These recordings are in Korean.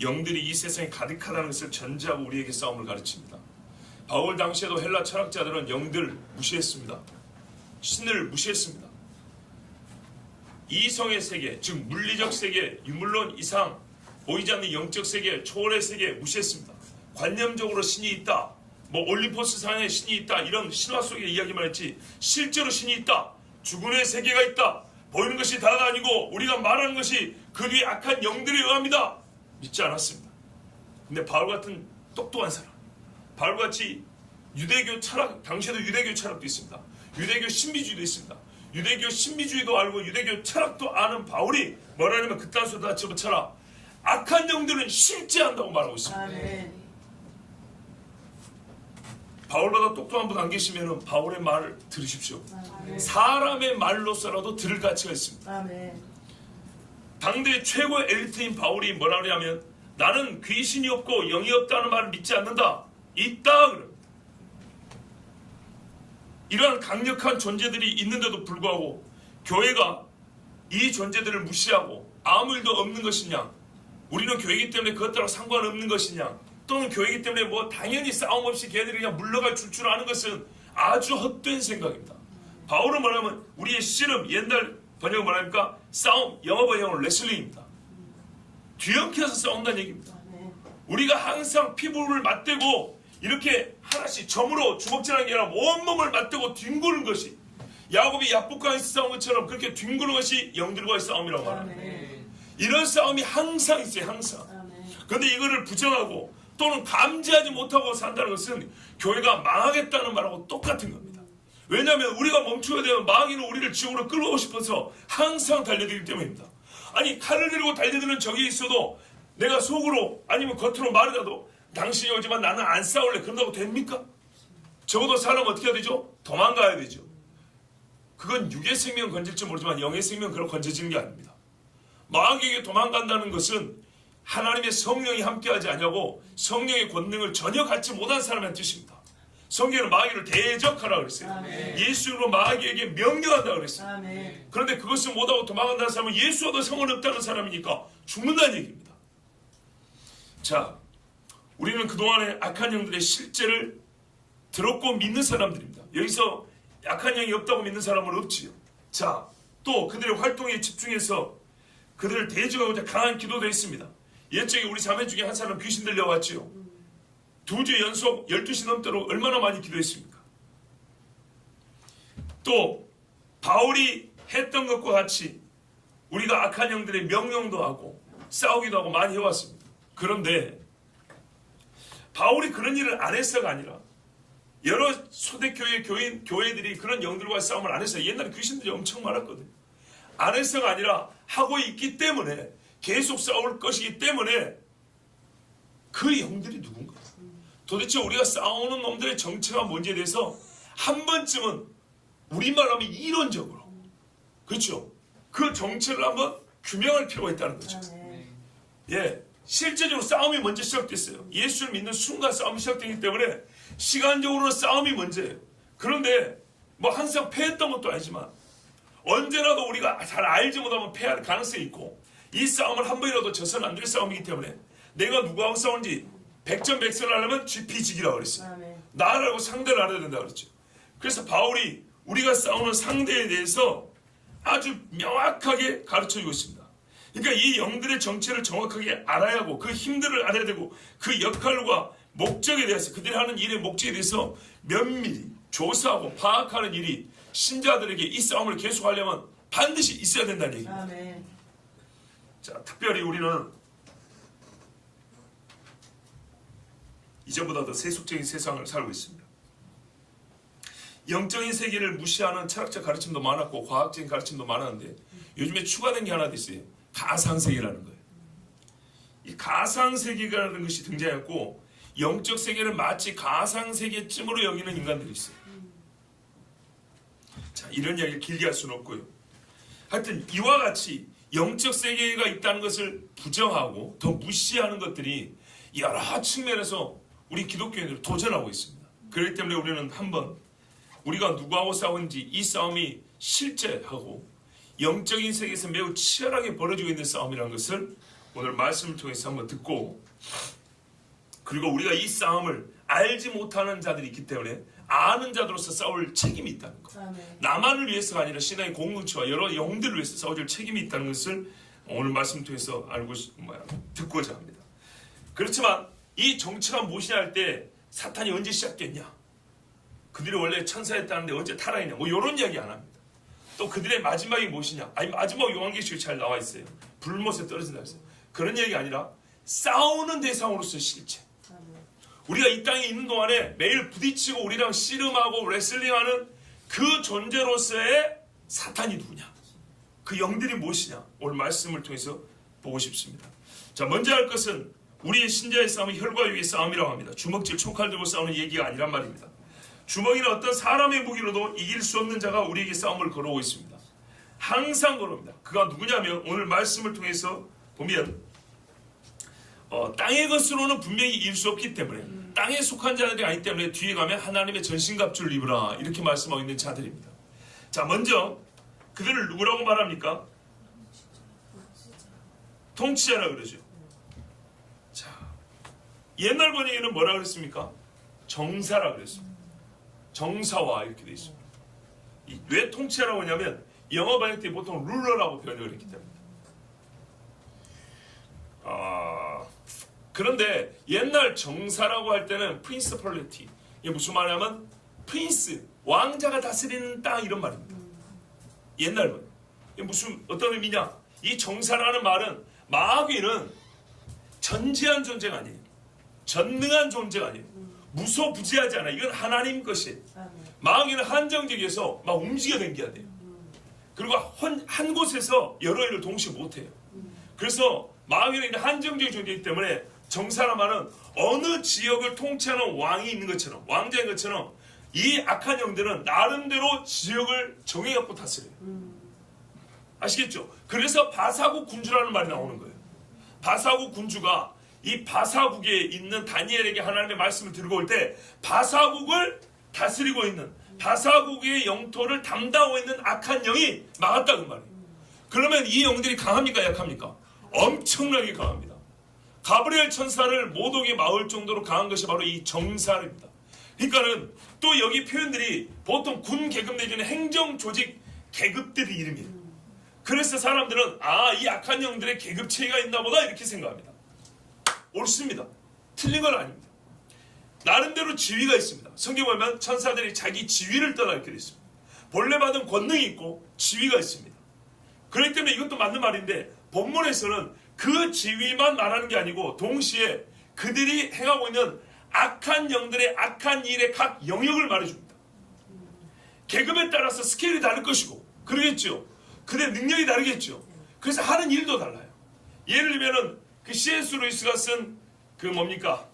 영들이 이 세상에 가득하다는 것을 전제하고 우리에게 싸움을 가르칩니다. 바울 당시에도 헬라 철학자들은 영들 무시했습니다. 신을 무시했습니다. 이성의 세계, 즉 물리적 세계, 유물론 이상, 보이지 않는 영적 세계, 초월의 세계 무시했습니다. 관념적으로 신이 있다, 뭐 올림포스 산에 신이 있다, 이런 신화 속의 이야기만 했지 실제로 신이 있다, 죽음의 세계가 있다, 보이는 것이 다가 아니고 우리가 말하는 것이 그 뒤에 악한 영들에 의합니다, 믿지 않았습니다. 근데 바울 같은 똑똑한 사람, 바울같이 유대교 철학, 당시에도 유대교 철학도 있습니다. 유대교 신비주의도 있습니다. 유대교 신비주의도 알고 유대교 철학도 아는 바울이 뭐라냐면 그딴 소리 다 집어쳐라, 악한 영들은 실제한다고 말하고 있습니다. 아멘. 바울보다 똑똑한 분 안 계시면 바울의 말을 들으십시오. 아멘. 사람의 말로서라도 들을 가치가 있습니다. 아멘. 당대 최고의 엘리트인 바울이 뭐라 그러냐면 나는 귀신이 없고 영이 없다는 말을 믿지 않는다. 있다 그럽니다. 이러한 강력한 존재들이 있는데도 불구하고 교회가 이 존재들을 무시하고 아무 일도 없는 것이냐, 우리는 교회이기 때문에 그것들하고 상관없는 것이냐, 또는 교회이기 때문에 뭐 당연히 싸움 없이 걔들이 그냥 물러갈 줄 아는 것은 아주 헛된 생각입니다. 바울은 뭐냐면 우리의 씨름, 옛날 번역은 뭐랍니까? 싸움, 영어 번역은 레슬링입니다. 뒤엉켜서 싸운다는 얘기입니다. 우리가 항상 피부를 맞대고 이렇게 하나씩 점으로 주먹질하는 게 아니라 온몸을 맞대고 뒹구는 것이, 야곱이 야복강에서 싸운 것처럼 그렇게 뒹구는 것이 영들과의 싸움이라고 말합니다. 이런 싸움이 항상 있어요. 항상. 그런데 이거를 부정하고 또는 감지하지 못하고 산다는 것은 교회가 망하겠다는 말하고 똑같은 겁니다. 왜냐하면 우리가 멈춰야 되면 마귀는 우리를 지옥으로 끌어오고 싶어서 항상 달려들기 때문입니다. 아니 칼을 들고 달려드는 적이 있어도 내가 속으로 아니면 겉으로 말하라도 당신이 오지만 나는 안 싸울래, 그런다고 됩니까? 적어도 사람 어떻게 해야 되죠? 도망가야 되죠. 그건 육의 생명 건질지 모르지만 영의 생명 그렇게 건져지는 게 아닙니다. 마귀에게 도망간다는 것은 하나님의 성령이 함께하지 않냐고 성령의 권능을 전혀 갖지 못한 사람의 뜻입니다. 성경은 마귀를 대적하라고 그랬어요. 아멘. 예수로 마귀에게 명령한다고 그랬어요. 아멘. 그런데 그것을 못하고 도망간다는 사람은 예수와도 상관없다는 사람이니까 죽는다는 얘기입니다. 자, 우리는 그동안의 악한 영들의 실제를 들었고 믿는 사람들입니다. 여기서 악한 영이 없다고 믿는 사람은 없지요. 자, 또 그들의 활동에 집중해서 그들을 대적하고자 강한 기도도 했습니다. 옛적에 우리 자매 중에 한 사람 귀신 들려왔지요. 2주 연속 12시 넘도록 얼마나 많이 기도했습니까? 또 바울이 했던 것과 같이 우리가 악한 영들의 명령도 하고 싸우기도 하고 많이 해왔습니다. 그런데 바울이 그런 일을 안 했어가 아니라 여러 초대교회 교회들이 그런 영들과 싸움을 안 했어요. 옛날에 귀신들이 엄청 많았거든요. 안 했어가 아니라 하고 있기 때문에, 계속 싸울 것이기 때문에 그 영들이 누군가, 도대체 우리가 싸우는 놈들의 정체가 뭔지에 대해서 한 번쯤은 우리말 하면 이론적으로, 그렇죠? 그 정체를 한번 규명할 필요가 있다는 거죠. 예, 실제적으로 싸움이 먼저 시작됐어요. 예수를 믿는 순간 싸움이 시작되기 때문에 시간적으로는 싸움이 먼저예요. 그런데 뭐 항상 패했던 것도 아니지만 언제라도 우리가 잘 알지 못하면 패할 가능성이 있고, 이 싸움을 한 번이라도 져서는 안 될 싸움이기 때문에 내가 누구하고 싸우는지 백전백승을 하려면 지피지기라고 그랬어요. 나를 알고 상대를 알아야 된다고 그랬죠. 그래서 바울이 우리가 싸우는 상대에 대해서 아주 명확하게 가르쳐주고 있습니다. 그러니까 이 영들의 정체를 정확하게 알아야 하고 그 힘들을 알아야 되고 그 역할과 목적에 대해서, 그들이 하는 일의 목적에 대해서 면밀히 조사하고 파악하는 일이 신자들에게 이 싸움을 계속하려면 반드시 있어야 된다는 얘기입니다. 아멘. 자, 특별히 우리는 이전보다 더 세속적인 세상을 살고 있습니다. 영적인 세계를 무시하는 철학적 가르침도 많았고 과학적인 가르침도 많았는데 요즘에 추가된 게 하나 있어요. 가상세계라는 거예요. 이 가상세계라는 것이 등장했고 영적 세계를 마치 가상세계쯤으로 여기는 인간들이 있어요. 자, 이런 이야기를 길게 할 수는 없고요. 하여튼 이와 같이 영적 세계가 있다는 것을 부정하고 더 무시하는 것들이 여러 측면에서 우리 기독교인들을 도전하고 있습니다. 그렇기 때문에 우리는 한번 우리가 누구하고 싸우는지, 이 싸움이 실제하고 영적인 세계에서 매우 치열하게 벌어지고 있는 싸움이라는 것을 오늘 말씀을 통해서 한번 듣고, 그리고 우리가 이 싸움을 알지 못하는 자들이 있기 때문에 아는 자들로서 싸울 책임이 있다는 것. 나만을 위해서가 아니라 신앙의 공동체와 여러 영들을 위해서 싸워줄 책임이 있다는 것을 오늘 말씀 통해서 듣고자 합니다. 그렇지만 이 정체가 무엇이냐 할 때 사탄이 언제 시작됐냐, 그들이 원래 천사였다는데 언제 타락했냐, 뭐 이런 이야기 안 합니다. 또 그들의 마지막이 무엇이냐, 아니 마지막 요한계시록에 잘 나와 있어요. 불못에 떨어진다 했어요. 그런 얘기가 아니라 싸우는 대상으로서의 실체. 우리가 이 땅에 있는 동안에 매일 부딪히고 우리랑 씨름하고 레슬링하는 그 존재로서의 사탄이 누구냐, 그 영들이 무엇이냐, 오늘 말씀을 통해서 보고 싶습니다. 자, 먼저 할 것은 우리의 신자의 싸움이 혈과 육의 싸움이라고 합니다. 주먹질 총칼 들고 싸우는 얘기가 아니란 말입니다. 주먹이나 어떤 사람의 무기로도 이길 수 없는 자가 우리에게 싸움을 걸어오고 있습니다. 항상 걸어옵니다. 그가 누구냐면 오늘 말씀을 통해서 보면 땅의 것으로는 분명히 이길 수 없기 때문에, 땅에 속한 자들이 아니기 때문에 뒤에 가면 하나님의 전신갑주를 입으라 이렇게 말씀하고 있는 자들입니다. 자, 먼저 그들을 누구라고 말합니까? 통치자라 그러죠. 자, 옛날 번역에는 뭐라 그랬습니까? 정사라 그랬습니다. 정사와 이렇게 되어 있습니다. 왜 통치자라고 하냐면 영어 번역 때 보통 룰러라고 번역을 했기 때문에. 그런데 옛날 정사라고 할 때는 프린시펄리티, 이게 무슨 말이냐면 프린스, 왕자가 다스리는 땅 이런 말입니다. 옛날 번. 이게 무슨 어떤 의미냐? 이 정사라는 말은 마귀는 전지한 존재가 아니에요. 전능한 존재가 아니에요. 무소부지하지 않아요. 이건 하나님 것이에요. 마귀는 한정적이어서 막 움직여 댕겨야 돼요. 그리고 한 곳에서 여러 일을 동시에 못해요. 그래서 마귀는 한정적인 존재이기 때문에 정사란 말은 어느 지역을 통치하는 왕이 있는 것처럼, 왕자인 것처럼 이 악한 영들은 나름대로 지역을 정해갖고 다스려요. 아시겠죠? 그래서 바사국 군주라는 말이 나오는 거예요. 바사국 군주가 이 바사국에 있는 다니엘에게 하나님의 말씀을 들고 올 때 바사국을 다스리고 있는, 바사국의 영토를 담당하고 있는 악한 영이 막았다 그 말이에요. 그러면 이 영들이 강합니까 약합니까? 엄청나게 강합니다. 가브리엘 천사를 못 오게 막을 정도로 강한 것이 바로 이 정사입니다. 그러니까는 또 여기 표현들이 보통 군 계급 내지는 행정 조직 계급들의 이름이에요. 그래서 사람들은 이 악한 영들의 계급 체계가 있나 보다 이렇게 생각합니다. 옳습니다. 틀린 건 아닙니다. 나름대로 지위가 있습니다. 성경 보면 천사들이 자기 지위를 따라 이렇게 되어 있습니다. 본래 받은 권능이 있고 지위가 있습니다. 그렇기 때문에 이것도 맞는 말인데 본문에서는 그 지위만 말하는 게 아니고 동시에 그들이 행하고 있는 악한 영들의 악한 일의 각 영역을 말해줍니다. 계급에 따라서 스케일이 다를 것이고 그러겠죠. 그들의 능력이 다르겠죠. 그래서 하는 일도 달라요. 예를 들면은 그 C.S. 루이스가 쓴 그 뭡니까?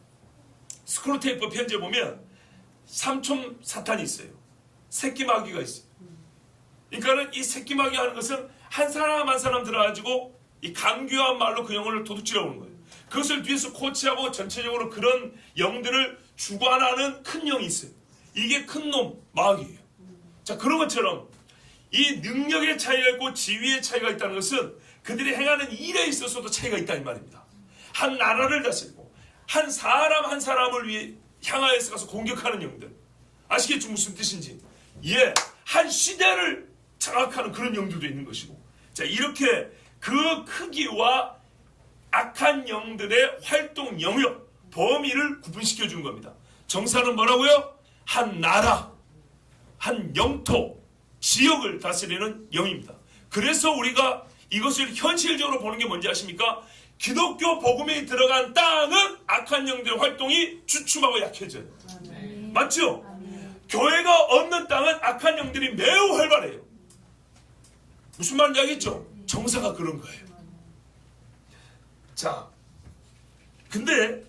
스크루테이프 편지에 보면 삼촌 사탄이 있어요. 새끼 마귀가 있어요. 그러니까는 이 새끼 마귀 하는 것은 한 사람 한 사람 들어가지고 이 간교한 말로 그 영혼을 도둑질해 오는 거예요. 그것을 뒤에서 코치하고 전체적으로 그런 영들을 주관하는 큰 영이 있어요. 이게 큰 놈 마귀예요. 자, 그런 것처럼 이 능력의 차이가 있고 지위의 차이가 있다는 것은 그들이 행하는 일에 있어서도 차이가 있다 이 말입니다. 한 나라를 다스리고 한 사람 한 사람을 위해 향하여서 가서 공격하는 영들. 아시겠죠? 무슨 뜻인지. 예, 한 시대를 장악하는 그런 영들도 있는 것이고. 자, 이렇게 그 크기와 악한 영들의 활동 영역, 범위를 구분시켜 주는 겁니다. 정사는 뭐라고요? 한 나라, 한 영토, 지역을 다스리는 영입니다. 그래서 우리가 이것을 현실적으로 보는 게 뭔지 아십니까? 기독교 복음이 들어간 땅은 악한 영들의 활동이 주춤하고 약해져요. 맞죠? 교회가 없는 땅은 악한 영들이 매우 활발해요. 무슨 말인지 알겠죠? 정사가 그런 거예요. 자, 근데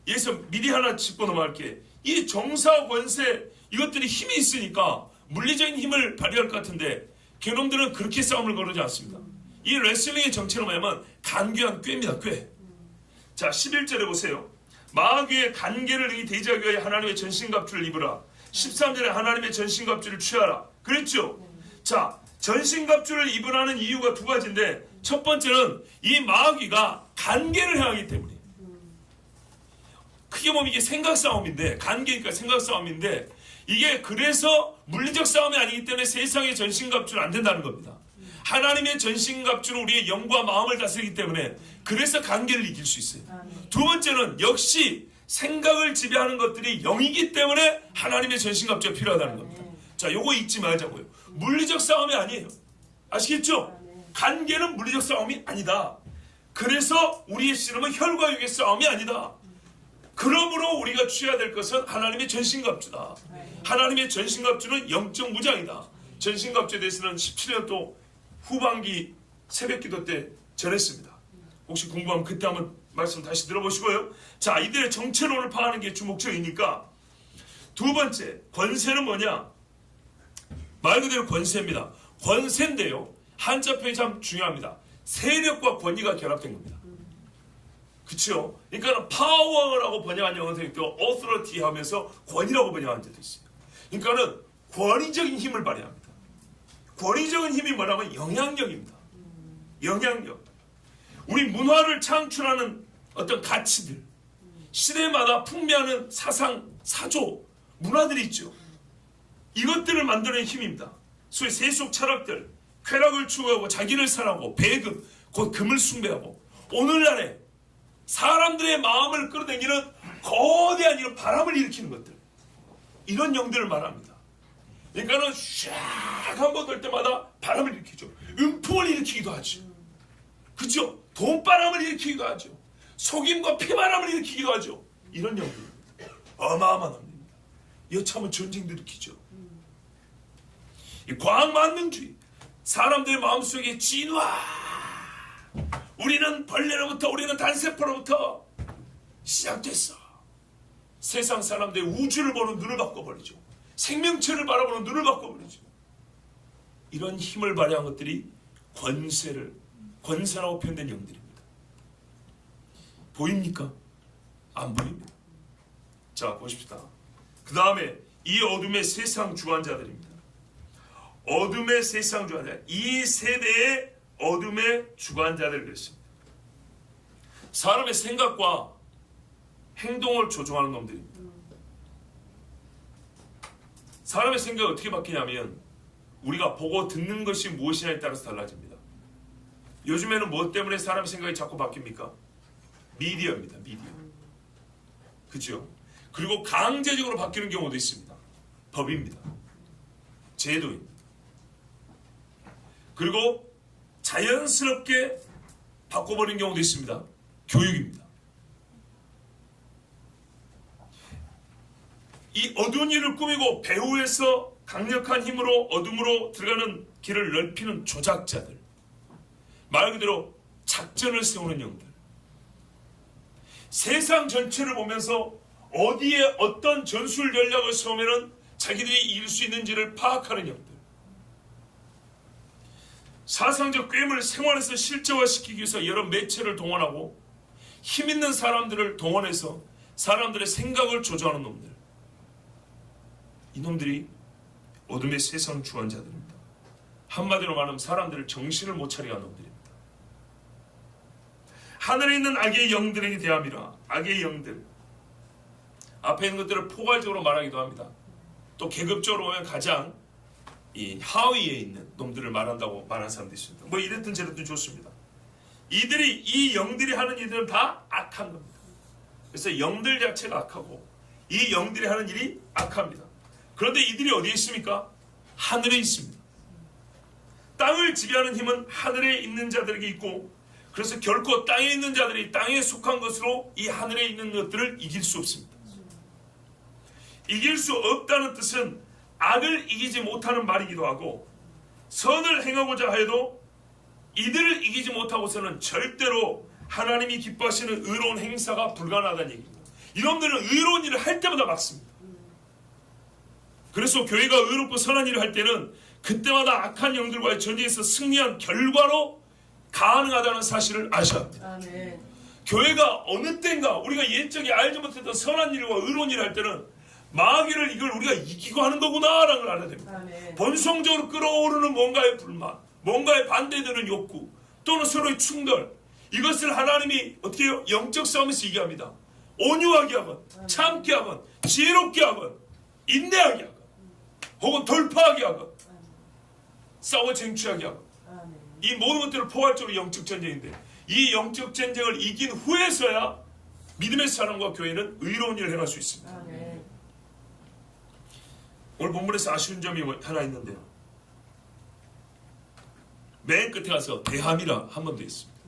여기서 미리 하나 짚고 넘어갈게. 이 정사 권세 이것들이 힘이 있으니까 물리적인 힘을 발휘할 것 같은데 걔놈들은 그렇게 싸움을 거르지 않습니다. 이 레슬링의 정체로 뭐냐면 간교한 꾀입니다. 꾀. 자, 11절에 보세요. 마귀의 간계를 이 대적하기 위하여 하나님의 전신갑주를 입으라. 13절에 하나님의 전신갑주를 취하라. 그랬죠? 자, 전신갑주를 입으라는 이유가 두 가지인데, 첫 번째는 이 마귀가 간계를 향하기 때문이에요. 크게 보면 이게 생각 싸움인데, 간계니까 생각 싸움인데, 이게 그래서 물리적 싸움이 아니기 때문에 세상의 전신갑주는 안 된다는 겁니다. 하나님의 전신갑주는 우리의 영과 마음을 다스리기 때문에 그래서 간계를 이길 수 있어요. 두 번째는 역시 생각을 지배하는 것들이 영이기 때문에 하나님의 전신갑주가 필요하다는 겁니다. 자, 요거 잊지 말자고요. 물리적 싸움이 아니에요. 아시겠죠? 간계는 물리적 싸움이 아니다. 그래서 우리의 씨름은 혈과 육의 싸움이 아니다. 그러므로 우리가 취해야 될 것은 하나님의 전신갑주다. 하나님의 전신갑주는 영적 무장이다. 전신갑주에 대해서는 17년도 후반기 새벽기도 때 전했습니다. 혹시 궁금하면 그때 한번 말씀 다시 들어보시고요. 자, 이들의 정체론을 파악하는 게 주목적이니까 두 번째, 권세는 뭐냐? 말 그대로 권세입니다. 권세인데요, 한자 표현이 참 중요합니다. 세력과 권위가 결합된 겁니다. 그렇죠? 그러니까 파워라고 번역한 영어도 있고 authority 하면서 권위라고 번역한 적도 있어요. 그러니까는 권위적인 힘을 발휘합니다. 권위적인 힘이 뭐라면 영향력입니다. 영향력. 우리 문화를 창출하는 어떤 가치들, 시대마다 풍미하는 사상, 사조, 문화들이 있죠. 이것들을 만드는 힘입니다. 소위 세속 철학들, 쾌락을 추구하고 자기를 사랑하고 배급, 곧 금을 숭배하고 오늘날에 사람들의 마음을 끌어당기는 거대한 이런 바람을 일으키는 것들, 이런 영들을 말합니다. 그러니까는 샥 한번 돌 때마다 바람을 일으키죠. 음풍을 일으키기도 하죠. 그죠? 돈바람을 일으키기도 하죠. 속임과 피바람을 일으키기도 하죠. 이런 영들입니다. 어마어마한 영들입니다. 여차하면 전쟁도 일으키죠. 이 과학만능주의, 사람들의 마음속에 진화, 우리는 벌레로부터, 우리는 단세포로부터 시작됐어. 세상 사람들의 우주를 보는 눈을 바꿔버리죠. 생명체를 바라보는 눈을 바꿔버리죠. 이런 힘을 발휘한 것들이 권세라고 표현된 영들입니다. 보입니까? 안 보입니다. 자, 보십시다. 그 다음에 이 어둠의 세상 주관자들입니다. 어둠의 세상 주관자, 이 세대의 어둠의 주관자들 그랬습니다. 사람의 생각과 행동을 조종하는 놈들입니다. 사람의 생각이 어떻게 바뀌냐면 우리가 보고 듣는 것이 무엇이냐에 따라서 달라집니다. 요즘에는 무엇 때문에 사람의 생각이 자꾸 바뀝니까? 미디어입니다. 미디어. 그렇죠? 그리고 강제적으로 바뀌는 경우도 있습니다. 법입니다. 제도입니다. 그리고 자연스럽게 바꿔버리는 경우도 있습니다. 교육입니다. 이 어두운 일을 꾸미고 배후에서 강력한 힘으로 어둠으로 들어가는 길을 넓히는 조작자들, 말 그대로 작전을 세우는 영들, 세상 전체를 보면서 어디에 어떤 전술 전략을 세우면 자기들이 이길 수 있는지를 파악하는 영들, 사상적 꿰을 생활에서 실제화시키기 위해서 여러 매체를 동원하고 힘있는 사람들을 동원해서 사람들의 생각을 조작하는 놈들, 이놈들이 어둠의 세상 주관자들입니다. 한마디로 말하면 사람들을 정신을 못 차리게 한 놈들입니다. 하늘에 있는 악의 영들에게 대함이라. 악의 영들, 앞에 있는 것들을 포괄적으로 말하기도 합니다. 또 계급적으로 보면 가장 이 하위에 있는 놈들을 말한다고 말하는 사람도 있습니다. 뭐 이랬든 저랬든 좋습니다. 이 영들이 하는 일들은 다 악한 겁니다. 그래서 영들 자체가 악하고 이 영들이 하는 일이 악합니다. 그런데 이들이 어디에 있습니까? 하늘에 있습니다. 땅을 지배하는 힘은 하늘에 있는 자들에게 있고, 그래서 결코 땅에 있는 자들이 땅에 속한 것으로 이 하늘에 있는 것들을 이길 수 없습니다. 이길 수 없다는 뜻은 악을 이기지 못하는 말이기도 하고, 선을 행하고자 해도 이들을 이기지 못하고서는 절대로 하나님이 기뻐하시는 의로운 행사가 불가능하다는 얘기입니다. 이놈들은 의로운 일을 할 때마다 막습니다. 그래서 교회가 의롭고 선한 일을 할 때는 그때마다 악한 영들과의 전쟁에서 승리한 결과로 가능하다는 사실을 아셔야 합니다. 아멘. 교회가 어느 때인가 우리가 옛적에 알지 못했던 선한 일과 의로운 일을 할 때는 마귀를 이걸 우리가 이기고 하는 거구나라는 걸 알아야 됩니다. 아멘. 본성적으로 끌어오르는 뭔가의 불만, 뭔가의 반대되는 욕구, 또는 서로의 충돌, 이것을 하나님이 어떻게 해요? 영적 싸움에서 이기합니다. 온유하게 하건, 참게 하건, 지혜롭게 하건, 인내하게 하건, 혹은 돌파하게 하건, 싸워 쟁취하게 하건, 이 모든 것들을 포괄적으로 영적 전쟁인데, 이 영적 전쟁을 이긴 후에서야 믿음의 사람과 교회는 의로운 일을 행할 수 있습니다. 아멘. 오늘 본문에서 아쉬운 점이 하나 있는데요. 맨 끝에 가서 대함이라 한 번 더 있습니다.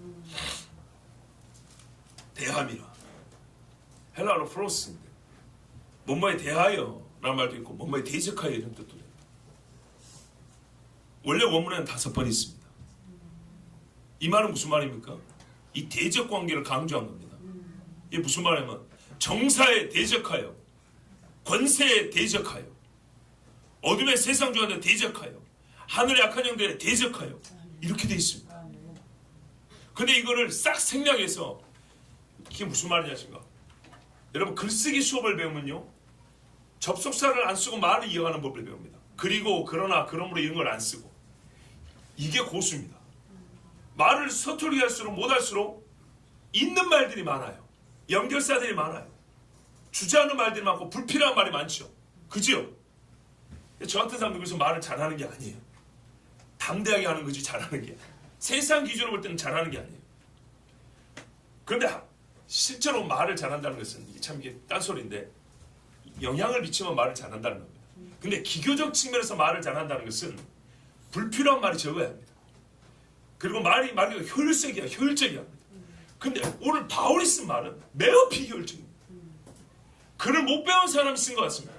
대함이라. 헬라어로 프로스인데 뭐뭐에 대하여 라는 말도 있고 뭐뭐에 대적하여 이런 뜻도 돼요. 원래 원문에는 5번 있습니다. 이 말은 무슨 말입니까? 이 대적 관계를 강조한 겁니다. 이게 무슨 말이냐면 정사에 대적하여, 권세에 대적하여, 어둠의 세상 주관에 대적하여, 하늘의 악한 영들에 대적하여, 이렇게 돼 있습니다. 근데 이거를 싹 생략해서 이게 무슨 말이냐 싶어요. 여러분 글쓰기 수업을 배우면요, 접속사를 안 쓰고 말을 이어가는 법을 배웁니다. 그리고, 그러나, 그러므로 이런 걸 안 쓰고, 이게 고수입니다. 말을 서툴게 할수록 못할수록 있는 말들이 많아요. 연결사들이 많아요. 주저하는 말들이 많고 불필요한 말이 많죠. 그죠? 저 같은 사람들 그래서 말을 잘하는 게 아니에요. 담대하게 하는 거지 잘하는 게. 세상 기준으로 볼 때는 잘하는 게 아니에요. 그런데 실제로 말을 잘한다는 것은 이게 참 이게 딴소리인데 영향을 미치면 말을 잘한다는 겁니다. 근데 기교적 측면에서 말을 잘한다는 것은 불필요한 말이 적어야 합니다. 그리고 말이 효율적이야, 효율적이야. 근데 오늘 바울이 쓴 말은 매우 비효율적입니다. 글을 못 배운 사람이 쓴 것 같습니다.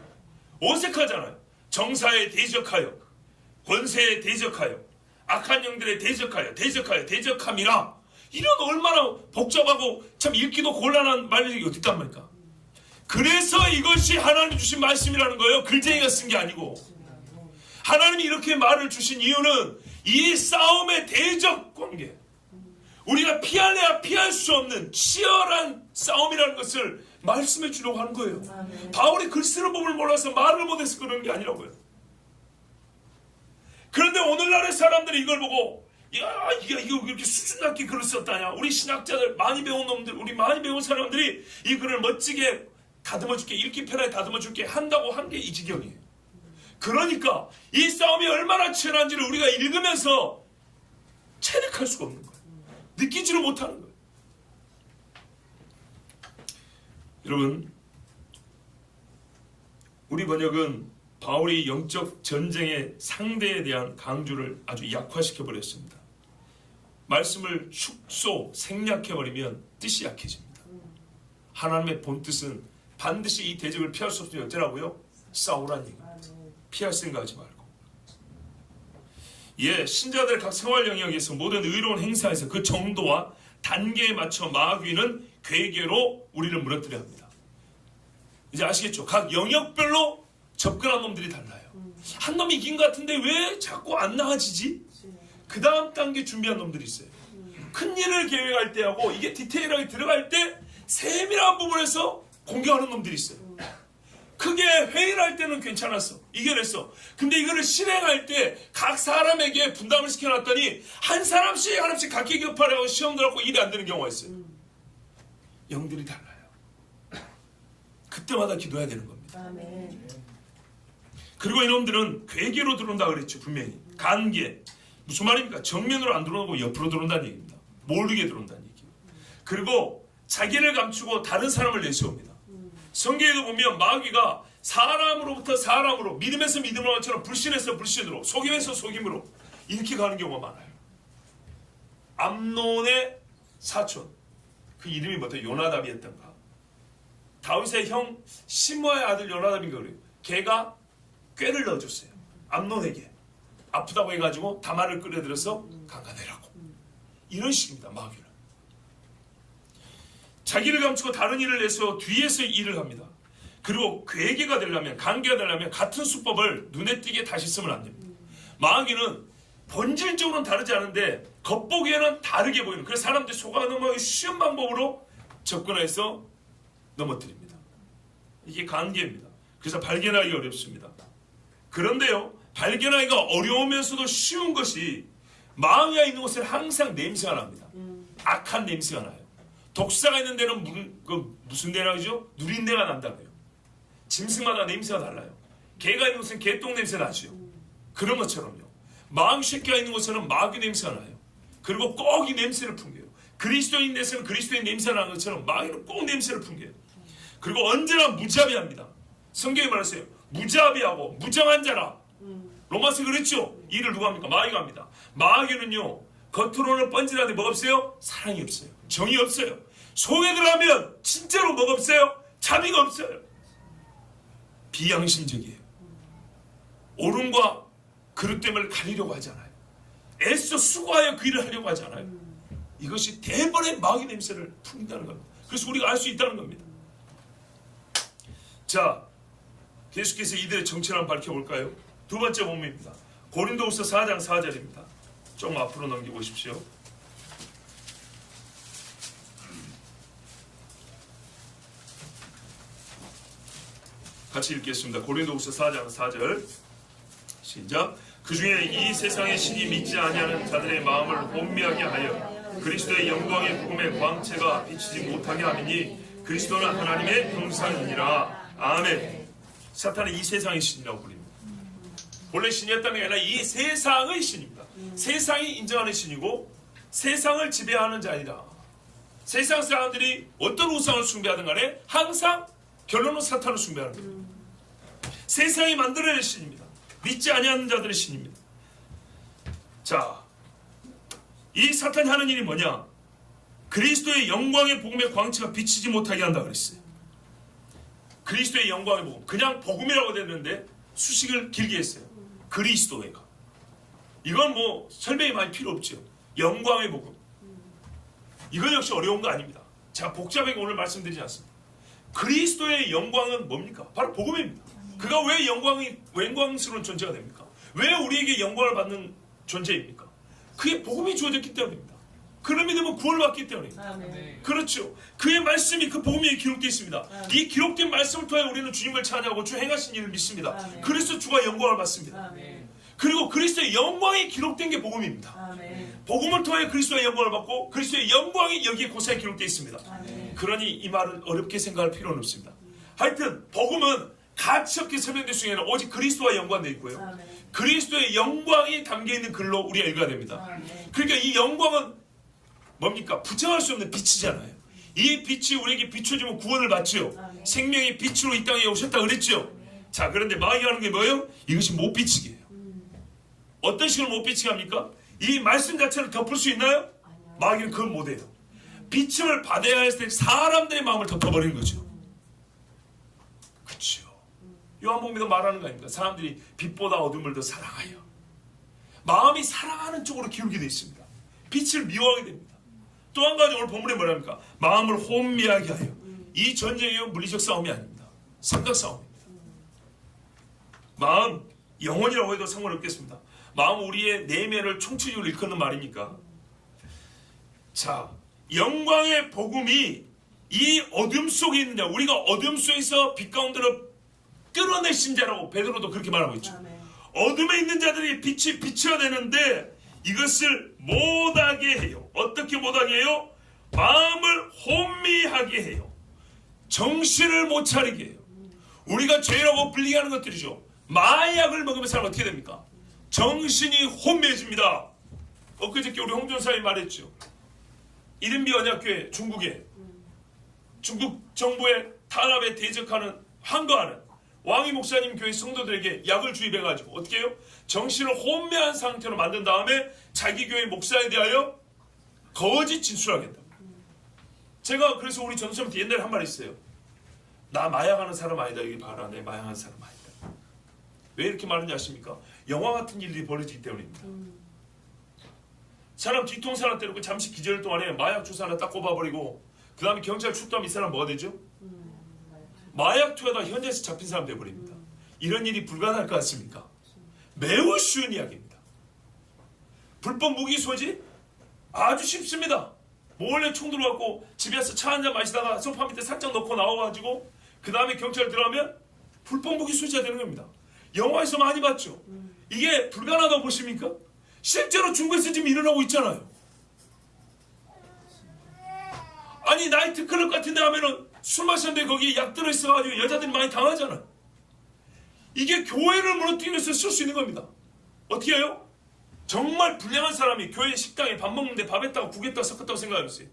어색하잖아요. 정사에 대적하여, 권세에 대적하여, 악한 영들에 대적하여, 대적함이라. 이런 얼마나 복잡하고 참 읽기도 곤란한 말이 어디 있단 말입니까? 그래서 이것이 하나님 주신 말씀이라는 거예요. 글쟁이가 쓴 게 아니고. 하나님이 이렇게 말을 주신 이유는 이 싸움의 대적 관계, 우리가 피할래야 피할 수 없는 치열한 싸움이라는 것을 말씀해 주려고 하는 거예요. 바울이 글 쓰는 법을 몰라서 말을 못해서 그러는 게 아니라고요. 그런데 오늘날의 사람들이 이걸 보고 야, 이거 그렇게 수준 낮게 글을 썼다냐. 우리 신학자들, 많이 배운 놈들, 우리 많이 배운 사람들이 이 글을 멋지게 다듬어줄게, 읽기 편하게 다듬어줄게 한다고 한 게 이 지경이에요. 그러니까 이 싸움이 얼마나 치열한지를 우리가 읽으면서 체득할 수가 없는 거예요. 느끼지를 못하는 거예요. 여러분, 우리 번역은 바울이 영적 전쟁의 상대에 대한 강조를 아주 약화시켜 버렸습니다. 말씀을 축소, 생략해버리면 뜻이 약해집니다. 하나님의 본뜻은 반드시 이 대적을 피할 수 없으니 어쩌라고요? 싸우라는 얘기입니다. 피할 생각하지 말고. 예, 신자들 각 생활 영역에서 모든 의로운 행사에서 그 정도와 단계에 맞춰 마귀는 괴계로 우리를 무너뜨려 합니다. 이제 아시겠죠? 각 영역별로 접근한 놈들이 달라요. 한 놈이 이긴 것 같은데 왜 자꾸 안 나아지지? 그 다음 단계 준비한 놈들이 있어요. 큰 일을 계획할 때하고 이게 디테일하게 들어갈 때 세밀한 부분에서 공격하는 놈들이 있어요. 크게 회의를 할 때는 괜찮았어. 이겨냈어. 근데 이거를 실행할 때 각 사람에게 분담을 시켜놨더니 한 사람씩 각기 격파하려고 시험 들어갖고 일이 안 되는 경우가 있어요. 영들이 달라요. 그때마다 기도해야 되는 겁니다. 아멘. 그리고 이놈들은 괴계로 들어온다 그랬죠. 분명히. 간계. 무슨 말입니까? 정면으로 안 들어오고 옆으로 들어온다는 얘기입니다. 모르게 들어온다는 얘기예요. 그리고 자기를 감추고 다른 사람을 내세웁니다. 성경에도 보면 마귀가 사람으로부터 사람으로, 믿음에서 믿음으로 것처럼 불신에서 불신으로, 속임에서 속임으로 이렇게 가는 경우가 많아요. 암논의 사촌, 그 이름이 뭐죠? 요나답이었던가. 다윗의 형 시므아의 아들 요나답인가 그래요. 걔가 꾀를 넣어줬어요. 암논에게. 아프다고 해가지고 다말을 끌어들여서 강간해라고. 이런 식입니다. 마귀는. 자기를 감추고 다른 일을 내서 뒤에서 일을 합니다. 그리고 괴계가 되려면, 관계가 되려면 같은 수법을 눈에 띄게 다시 쓰면 안 됩니다. 마귀는 본질적으로는 다르지 않은데 겉보기에는 다르게 보이는, 그래서 사람들이 속아 넘어가기 쉬운 방법으로 접근해서 넘어뜨립니다. 이게 관계입니다. 그래서 발견하기 어렵습니다. 그런데요, 발견하기가 어려우면서도 쉬운 것이 마귀가 있는 곳에는 항상 냄새가 납니다. 악한 냄새가 나요. 독사가 있는 데는 무슨 내랑이죠? 누린내가 난다고요. 짐승마다 냄새가 달라요. 개가 있는 곳은 개똥 냄새 나죠. 그런 것처럼요. 마귀 새끼가 있는 곳에는 마귀 냄새가 나요. 그리고 꼭 이 냄새를 풍겨요. 그리스도인 데서는 그리스도인 냄새가 나는 것처럼 마귀는 꼭 냄새를 풍겨요. 그리고 언제나 무자비합니다. 성경에 말했어요. 무자비하고 무정한 자라. 로마서 그랬죠. 이를 누가 합니까? 마귀가 합니다. 마귀는요, 겉으로는 뻔질하는데 뭐가 없어요? 사랑이 없어요. 정이 없어요. 속에 들어가면 진짜로 뭐가 없어요? 자비가 없어요. 비양심적이에요. 옳음과 그릇됨을 가리려고 하잖아요. 애써 수고하여 그 일을 하려고 하잖아요. 이것이 대번의 마귀 냄새를 풍긴다는 겁니다. 그래서 우리가 알 수 있다는 겁니다. 자, 계속해서 이들의 정체를 한번 밝혀볼까요? 두 번째 본문입니다. 고린도후서 4장 4절입니다. 좀 앞으로 넘겨보십시오. 같이 읽겠습니다. 고린도후서 4장 4절 시작. 그 중에 이 세상의 신이 믿지 아니하는 자들의 마음을 혼미하게 하여 그리스도의 영광의 복음의 광채가 비치지 못하게 하미니 그리스도는 하나님의 형상이니라. 아멘. 사탄은 이 세상의 신이라고 부릅니다. 원래 신이었다는 게 아니라 이 세상의 신입니다. 세상이 인정하는 신이고 세상을 지배하는 자이다. 세상 사람들이 어떤 우상을 숭배하든 간에 항상 결론은 사탄을 숭배하는 겁니다. 세상이 만들어낸 신입니다. 믿지 아니하는 자들의 신입니다. 자, 이 사탄이 하는 일이 뭐냐? 그리스도의 영광의 복음의 광채가 비치지 못하게 한다 그랬어요. 그리스도의 영광의 복음, 그냥 복음이라고 됐는데 수식을 길게 했어요. 그리스도의가. 이건 뭐 설명이 많이 필요 없죠. 영광의 복음. 이건 역시 어려운 거 아닙니다. 제가 복잡하게 오늘 말씀드리지 않습니다. 그리스도의 영광은 뭡니까? 바로 복음입니다. 그가 왜 영광스러운 존재가 됩니까? 왜 우리에게 영광을 받는 존재입니까? 그의 복음이 주어졌기 때문입니다. 그를 믿으면 구원을 받기 때문입니다. 아멘. 그렇죠. 그의 말씀이 그 복음에 기록되어 있습니다. 아멘. 이 기록된 말씀을 통해 우리는 주님을 찬양하고 주 행하신 일을 믿습니다. 아멘. 그래서 주가 영광을 받습니다. 아멘. 그리고 그리스도의 영광이 기록된 게 복음입니다. 아멘. 복음을 통해 그리스도의 영광을 받고 그리스도의 영광이 여기에 고사에 기록되어 있습니다. 아멘. 그러니 이 말을 어렵게 생각할 필요는 없습니다. 하여튼 복음은 가치없게 설명될 수 있는 오직 그리스도와 연관되어 있고요. 아멘. 그리스도의 영광이 담겨있는 글로 우리가 읽어야 됩니다. 아멘. 그러니까 이 영광은 뭡니까? 부정할 수 없는 빛이잖아요. 이 빛이 우리에게 비춰지면 구원을 받죠. 아멘. 생명의 빛으로 이 땅에 오셨다 그랬죠. 아멘. 자, 그런데 마귀가 하는 게 뭐예요? 이것이 못 비치게 해요. 어떤 식으로 못 비치게 합니까? 이 말씀 자체를 덮을 수 있나요? 마귀는 그걸 못해요. 비침을 받아야 할 때 사람들의 마음을 덮어버리는 거죠. 그렇죠. 요한복음에도 말하는 거 아닙니까? 사람들이 빛보다 어둠을 더 사랑하여. 마음이 사랑하는 쪽으로 기울게 되어 있습니다. 빛을 미워하게 됩니다. 또 한 가지 오늘 본문에 뭐랍니까? 마음을 혼미하게 하여. 이 전쟁이 물리적 싸움이 아닙니다. 생각 싸움입니다. 마음, 영혼이라고 해도 상관없겠습니다. 마음 우리의 내면을 총체적으로 일컫는 말이니까. 자, 영광의 복음이 이 어둠 속에 있는 자, 우리가 어둠 속에서 빛 가운데로 끌어내신 자라고 베드로도 그렇게 말하고 있죠. 아멘. 어둠에 있는 자들이 빛이 비춰야 되는데 이것을 못하게 해요. 어떻게 못하게 해요? 마음을 혼미하게 해요. 정신을 못 차리게 해요. 우리가 죄라고 불리게 하는 것들이죠. 마약을 먹으면 사람 어떻게 됩니까? 정신이 혼미해집니다. 엊그저께 우리 홍준사님이 말했죠. 이른비 언약교회 중국에 중국 정부의 탄압에 대적하는 항거하는 왕이 목사님 교회 성도들에게 약을 주입해가지고 어떻게 해요? 정신을 혼미한 상태로 만든 다음에 자기 교회 목사에 대하여 거짓 진술하겠다. 제가 그래서 우리 전수님한테 옛날에 한 말 있어요. 나 마약하는 사람 아니다. 여기 봐라. 내 마약하는 사람 아니다. 왜 이렇게 말하는지 아십니까? 영화 같은 일들이 벌어지기 때문입니다. 사람 뒤통수 하나 때리고 잠시 기절 동안에 마약 주사 하나 딱 꼽아버리고 그 다음에 경찰 출동하면 이 사람 뭐가 되죠? 마약 투여다 현재에서 잡힌 사람 되어버립니다. 이런 일이 불가능할 것 같습니까? 매우 쉬운 이야기입니다. 불법 무기 소지? 아주 쉽습니다. 몰래 총 들어갖고 집에서 차 한잔 마시다가 소파 밑에 살짝 넣고 나와가지고 그 다음에 경찰 들어가면 불법무기 소지자 되는 겁니다. 영화에서 많이 봤죠. 이게 불가능하다고 보십니까? 실제로 중국에서 지금 일어나고 있잖아요. 아니 나이트클럽 같은 데 가면은 술 마셨는데 거기에 약 들어있어가지고 여자들이 많이 당하잖아요. 이게 교회를 무너뜨리기 위해서 쓸 수 있는 겁니다. 어떻게 해요? 정말 불량한 사람이 교회 식당에 밥 먹는데 밥에다가 국에다가 섞었다고 생각해보세요.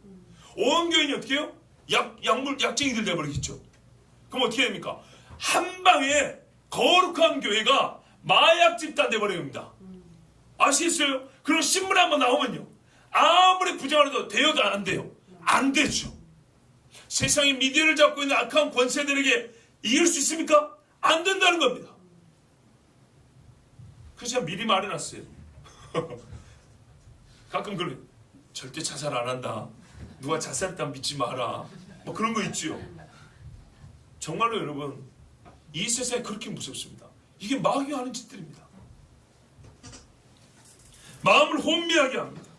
온 교인이 어떻게 해요? 약쟁이들 돼버리겠죠. 그럼 어떻게 됩니까? 한 방에 거룩한 교회가 마약 집단 돼버리는 겁니다. 아시겠어요? 그럼 신문에 한번 나오면요, 아무리 부정을 해도 안 돼요. 안 되죠. 세상의 미디어를 잡고 있는 악한 권세들에게 이길 수 있습니까? 안 된다는 겁니다. 그래서 제가 미리 말해놨어요. 가끔 그래, 절대 자살 안 한다, 누가 자살했다면 믿지 마라, 뭐 그런 거 있지요. 정말로 여러분, 이 세상이 그렇게 무섭습니다. 이게 마귀가 하는 짓들입니다. 마음을 혼미하게 합니다.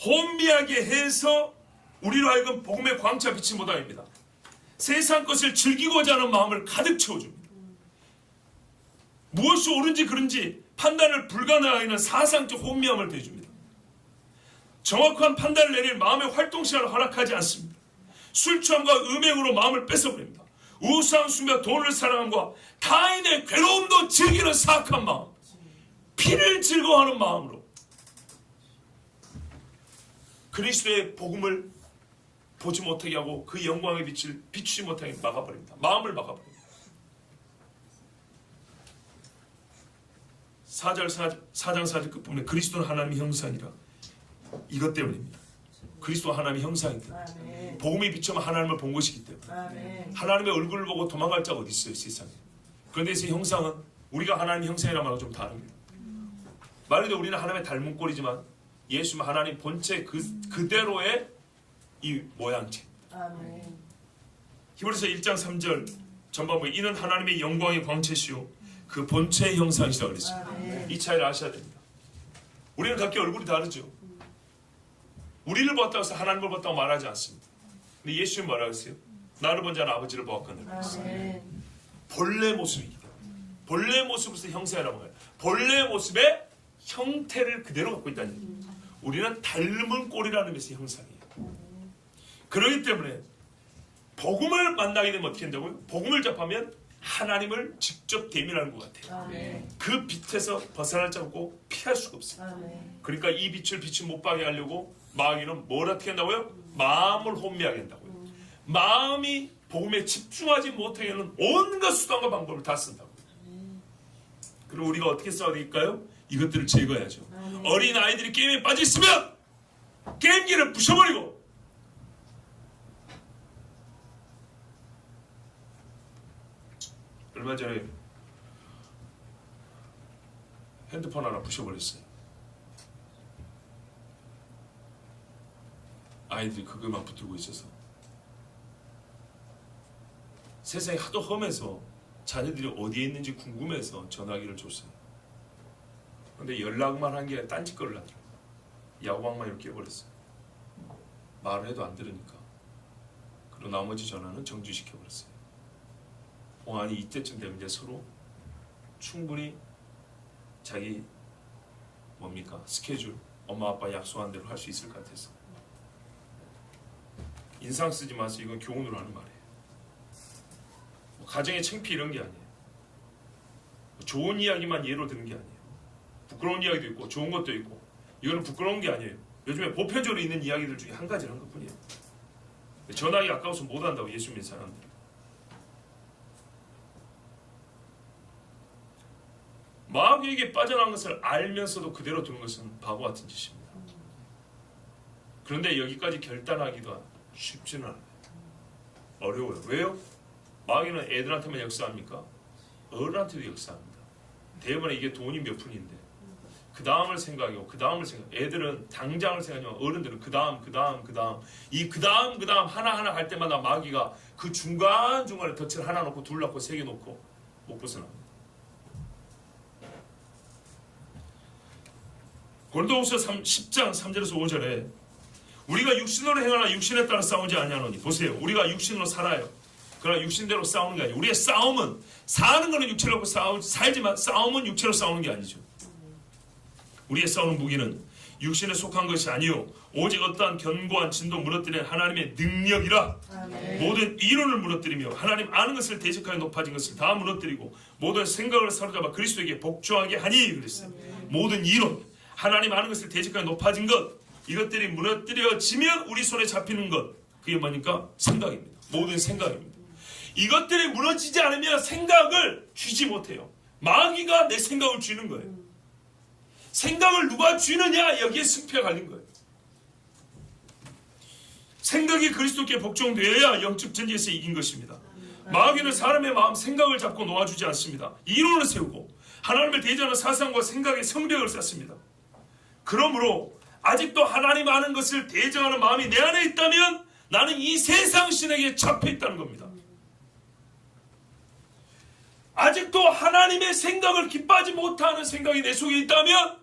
혼미하게 해서 우리로 하여금 복음의 광채 빛이 못하게 합니다. 세상 것을 즐기고자 하는 마음을 가득 채워줍니다. 무엇이 옳은지 그른지 판단을 불가능하게 하는 사상적 혼미함을 대줍니다. 정확한 판단을 내릴 마음의 활동 시간을 허락하지 않습니다. 술 취함과 음행으로 마음을 뺏어버립니다. 우상 숭배와 돈을 사랑함과 타인의 괴로움도 즐기는 사악한 마음, 피를 즐거워하는 마음으로 그리스도의 복음을 보지 못하게 하고 그 영광의 빛을 비추지 못하게 막아버립니다. 마음을 막아버립니다. 4장 4절 끝부분에 그리스도는 하나님의 형상이라, 이것 때문입니다. 그리스도가 하나님의 형상이기 때문에, 복음이 비추면 하나님을 본 것이기 때문에, 하나님의 얼굴을 보고 도망갈 자가 어디 있어요, 세상에. 그런데 이 형상은 우리가 하나님의 형상이라는 말과 좀 다릅니다. 말해도 우리는 하나님의 닮은 꼴이지만 예수는 하나님 본체 그대로의 이 모양체. 히브리서 1장 3절 전반부에 이는 하나님의 영광의 광채시요 그 본체의 형상이시라고 그랬어요. 이 차이를 아셔야 됩니다. 우리는 각기 얼굴이 다르죠. 우리를 보았다고 해서 하나님을 보았다고 말하지 않습니다. 근데 예수님 뭐라고 했어요? 나를 본 자는 아버지를 보았거늘. 본래 모습이기 때문에, 본래 모습으로서 형상이라고 해요. 본래 모습의 형태를 그대로 갖고 있다는 얘기입니다. 우리는 닮은 꼴이라는 것이 형상이에요. 그렇기 때문에 복음을 만나게 되면 어떻게 된다고요? 복음을 접하면 하나님을 직접 대면하는 것 같아요. 그 빛에서 벗어날 자 없고 피할 수가 없어요. 그러니까 이 빛을 못 받게 하려고 마귀는 뭘 어떻게 한다고요? 마음을 혼미하게 한다고요. 마음이 복음에 집중하지 못하게 하는 온갖 수단과 방법을 다 쓴다고요. 그리고 우리가 어떻게 싸워야 될까요? 이것들을 제거해야죠. 어린 아이들이 게임에 빠져 있으면 게임기를 부셔버리고, 얼마 전에 핸드폰 하나 부셔버렸어요. 아이들이 그것만 붙들고 있어서 세상이 하도 험해서 자녀들이 어디에 있는지 궁금해서 전화기를 줬어요. 근데 연락만 한 게 딴짓거리를 하더라고요. 야구방만 이렇게 해버렸어요. 말을 해도 안 들으니까. 그리고 나머지 전화는 정지시켜버렸어요. 아니 이때쯤 되면 이제 서로 충분히 자기 스케줄, 엄마 아빠 약속한 대로 할 수 있을 것 같아서. 인상 쓰지 마세요. 이건 교훈으로 하는 말이에요. 가정의 창피 이런 게 아니에요. 좋은 이야기만 예로 드는 게 아니에요. 부끄러운 이야기도 있고 좋은 것도 있고, 이거는 부끄러운 게 아니에요. 요즘에 보편적으로 있는 이야기들 중에 한 가지를 한 것뿐이에요. 전화기 아까워서 못한다고 예수 믿는 사람들. 마귀에게 빠져나간 것을 알면서도 그대로 두는 것은 바보 같은 짓입니다. 그런데 여기까지 결단하기가 쉽지는 않아요. 어려워요. 왜요? 마귀는 애들한테만 역사합니까? 어른한테도 역사합니다. 대부분 이게 돈이 몇 푼인데 그 다음을 생각하고 그 다음을 생각. 애들은 당장을 생각하지만 어른들은 그 다음 이 그 다음 하나하나 할 때마다 마귀가 그 중간중간에 덫을 하나 놓고 둘 놓고 세 개 놓고 못 벗어납니다. 고린도후서 10장 3절에서 5절에 우리가 육신으로 행하나 육신에 따라 싸우지 아니하노니, 보세요. 우리가 육신으로 살아요. 그러나 육신대로 싸우는 게 아니에요. 우리의 싸움은 사는 거는 육체로 살지만 싸움은 육체로 싸우는 게 아니죠. 우리의 싸우는 무기는 육신에 속한 것이 아니요 오직 어떠한 견고한 진도 무너뜨리는 하나님의 능력이라. 아멘. 모든 이론을 무너뜨리며 하나님 아는 것을 대적하여 높아진 것을 다 무너뜨리고 모든 생각을 사로잡아 그리스도에게 복종하게 하니 그랬어요. 아멘. 모든 이론, 하나님 아는 것을 대적하여 높아진 것, 이것들이 무너뜨려지면 우리 손에 잡히는 것, 그게 뭐니까? 생각입니다. 모든 생각입니다. 이것들이 무너지지 않으면 생각을 쥐지 못해요. 마귀가 내 생각을 쥐는 거예요. 생각을 누가 쥐느냐, 여기에 승패가 갈린 거예요. 생각이 그리스도께 복종되어야 영적 전쟁에서 이긴 것입니다. 마귀는 사람의 마음 생각을 잡고 놓아주지 않습니다. 이론을 세우고 하나님을 대적하는 사상과 생각의 성벽을 쌓습니다. 그러므로 아직도 하나님 아는 것을 대적하는 마음이 내 안에 있다면 나는 이 세상 신에게 잡혀 있다는 겁니다. 아직도 하나님의 생각을 기뻐하지 못하는 생각이 내 속에 있다면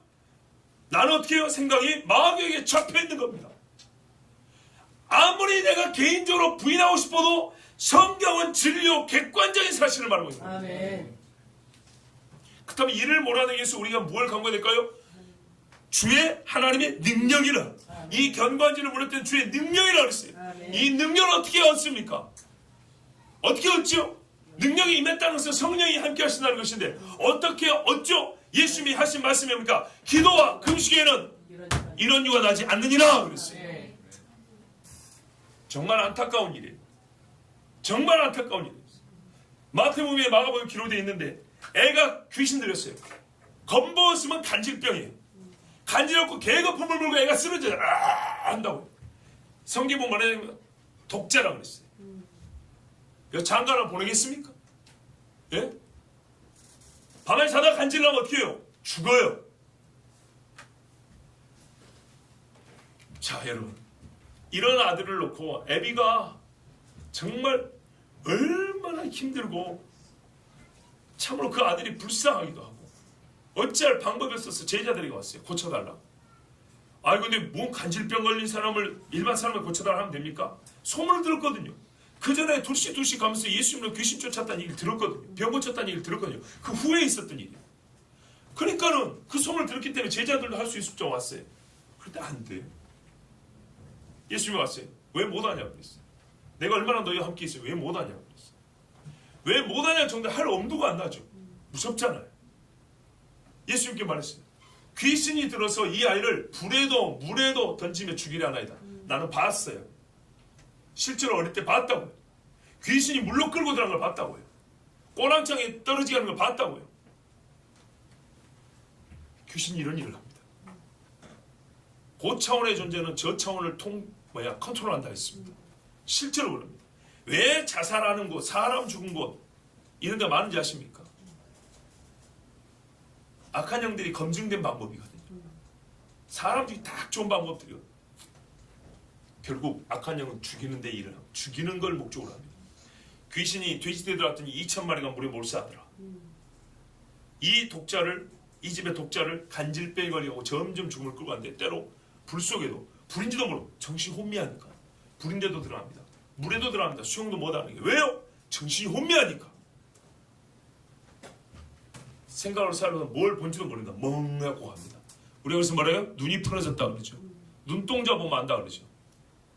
나는 어떻게 해요? 생각이 마귀에게 잡혀 있는 겁니다. 아무리 내가 개인적으로 부인하고 싶어도 성경은 진리요 객관적인 사실을 말하고 있는 겁니다. 아멘. 그렇다면 이를 몰아내기 위해서 우리가 무엇을 강구해야 될까요? 주의 하나님의 능력이라. 아멘. 이 견고한지를 무너뜨린 주의 능력이라 그랬어요. 아멘. 이 능력을 어떻게 얻습니까? 어떻게 얻죠? 능력이 임했다는 것은 성령이 함께 하신다는 것인데 어떻게 얻죠? 예수님이 하신 말씀이 뭡니까? 기도와 금식에는 이런 유가 나지 않느니라 그랬어요. 정말 안타까운 일이에요. 정말 안타까운 일이에요. 마태복음에 마가복음에 기록되어 있는데 애가 귀신 들렸어요. 겁먹었으면 간질병이에요. 간지럽고 개거품을 물고 애가 쓰러져요. 한다고. 성경은 말하자면 독자라고 그랬어요. 장가를 보내겠습니까? 예? 밤에 자다 간질나면 어떻게 해요? 죽어요. 자, 여러분. 이런 아들을 놓고 애비가 정말 얼마나 힘들고 참으로 그 아들이 불쌍하기도 하고 어찌할 방법이 없어서 제자들이 왔어요. 고쳐달라고. 아니 근데 뭔 간질병 걸린 사람을 일반 사람을 고쳐달라 하면 됩니까? 소문을 들었거든요. 그 전에 둘씩 가면서 예수님을 귀신 쫓았다는 얘기를 들었거든요. 병 고쳤다는 얘기를 들었거든요. 그 후에 있었던 일이에요. 그러니까는 그 소문을 들었기 때문에 제자들도 할 수 있을 줄 왔어요. 그런데 안 돼요. 예수님이 왔어요. 왜 못하냐고 그랬어요. 내가 얼마나 너희와 함께 있어요. 왜 못하냐고 그랬어요. 왜 못하냐 정도 할 엄두가 안 나죠. 무섭잖아요. 예수님께 말했어요. 귀신이 들어서 이 아이를 불에도 물에도 던지며 죽이려 하나이다. 나는 봤어요. 실제로 어릴 때 봤다고요. 귀신이 물로 끌고 들어간 걸 봤다고요. 꼬랑창에 떨어지게 하는 걸 봤다고요. 귀신이 이런 일을 합니다. 고차원의 존재는 저차원을 컨트롤한다 했습니다. 실제로 그럽니다. 왜 자살하는 곳, 사람 죽은 곳 이런 데 많은지 아십니까? 악한 영들이 검증된 방법이거든요. 사람 죽이 딱 좋은 방법들이요. 결국 악한 영은 죽이는 데 일을 하고 죽이는 걸 목적으로 합니다. 귀신이 돼지떼 들어왔더니 2,000마리가 물에 몰수하더라. 이 집의 독자를 간질병에 걸리고 점점 죽음을 끌고 갔는데 때로 불 속에도 불인지도 모르고 정신이 혼미하니까 불인데도 들어갑니다. 물에도 들어갑니다. 수영도 못하는 게 왜요? 정신이 혼미하니까. 생각으로 살아서 뭘 본지도 모른다. 멍하고 합니다. 우리가 그래서 뭐래요? 눈이 풀어졌다 그러죠. 눈동자 보면 안다 그러죠.